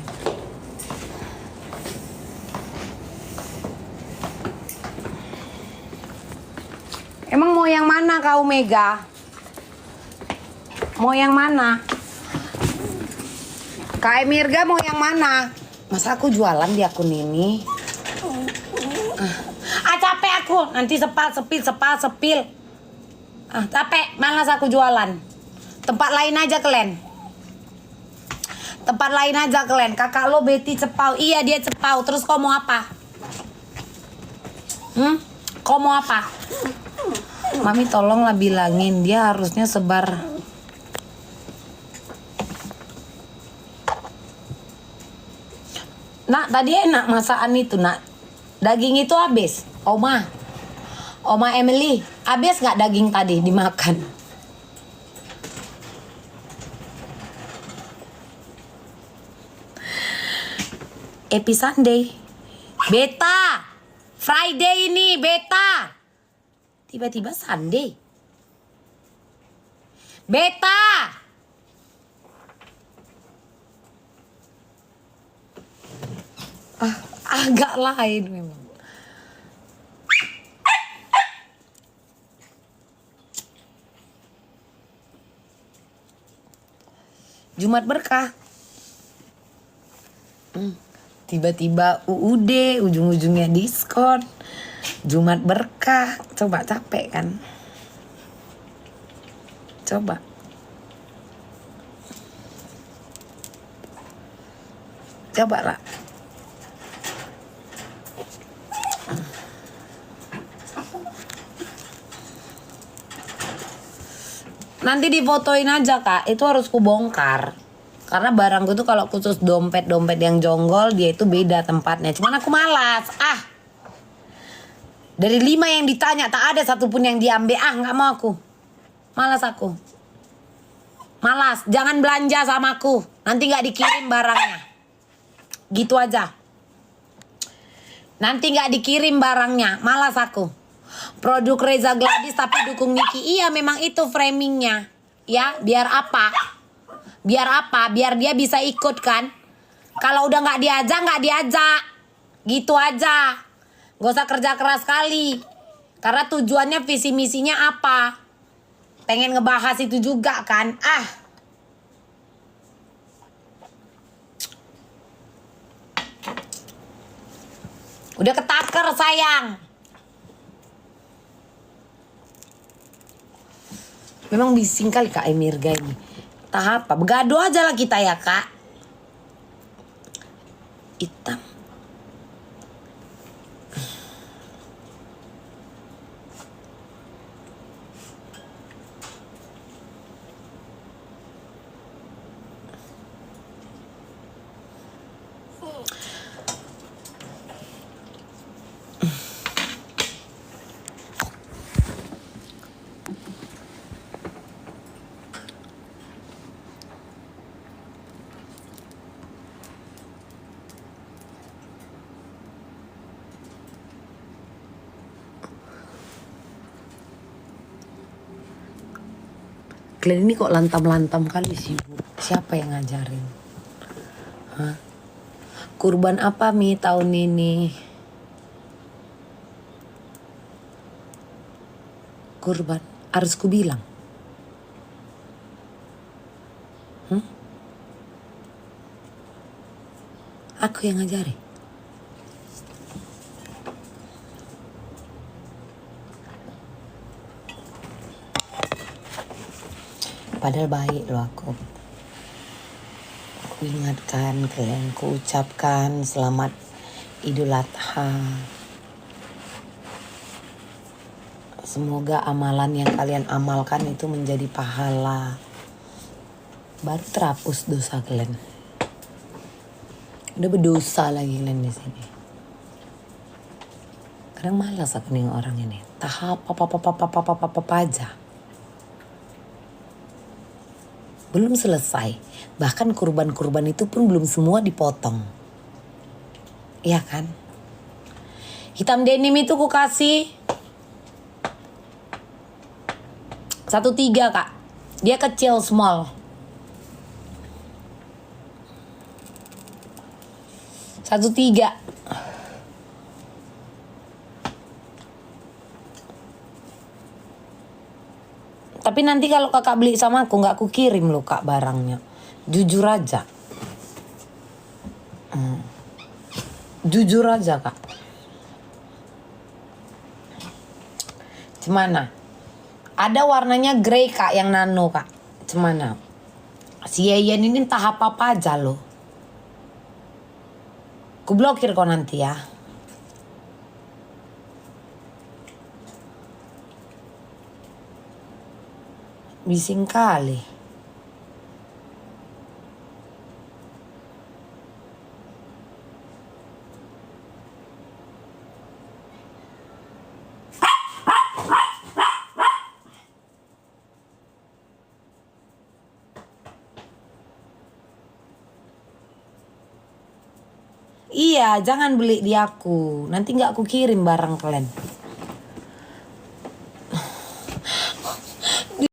Emang mau yang mana kau Mega? Mau yang mana? Kak Emirga mau yang mana? Masa aku jualan di akun ini? Capek aku. Nanti sepil. Capek. Malas aku jualan. Tempat lain aja kalian. Kakak lo Betty cepau. Iya dia cepau. Terus kau mau apa? Kau mau apa? Mami tolonglah bilangin dia harusnya sebar Nak, tadi enak masakan itu, nak. Daging itu habis. Oma Emily, habis gak daging tadi dimakan? Happy Sunday. Beta. Friday ini, Beta. Tiba-tiba Sunday. Beta. Agak lain memang. Jumat berkah. Tiba-tiba UUD, ujung-ujungnya diskon. Jumat berkah. Coba capek kan? Coba. Coba lah. Nanti difotoin aja kak, itu harus kubongkar. Karena barangku tuh kalau khusus dompet-dompet yang jonggol, dia itu beda tempatnya. Cuman aku malas. Dari 5 yang ditanya, tak ada satupun yang diambil. Nggak mau aku. Malas aku. Malas, jangan belanja sama aku. Nanti nggak dikirim barangnya. Gitu aja. Nanti nggak dikirim barangnya, malas aku. Produk Reza Gladys tapi dukung Niki. Iya memang itu framingnya. Ya biar apa? Biar apa? Biar dia bisa ikut kan. Kalau udah nggak diajak. Gitu aja. Gak usah kerja keras kali. Karena tujuannya visi misinya apa? Pengen ngebahas itu juga kan. Udah ketaker sayang. Memang bising kali Kak Emirga ini. Tahap apa? Begado aja lah kita ya Kak. Hitam. Kalian ini kok lantam-lantam kali sih Bu? Siapa yang ngajarin? Kurban apa Mi tahun ini? Kurban, harus ku bilang. Aku yang ngajari. Padahal baik loh aku. Ku ingatkan kalian, ku ucapkan selamat Idul Adha. Semoga amalan yang kalian amalkan itu menjadi pahala. Baru terhapus dosa kalian. Udah berdosa lagi kalian di sini. Kadang malas aku nih orang ini. Tahap apa aja. Belum selesai. Bahkan kurban-kurban itu pun belum semua dipotong. Iya kan? Hitam denim itu ku kasih 1.3 Kak. Dia kecil, small. 1.3. Tapi nanti kalau kakak beli sama aku, nggak aku kirim loh Kak barangnya. Jujur aja. Jujur aja Kak. Cemana? Ada warnanya grey Kak, yang nano Kak. Cemana? Si Yayan ini tahap apa aja loh. Ku blokir kau nanti ya. Bising kali. Iya, jangan beli di aku. Nanti nggak aku kirim barang kalian.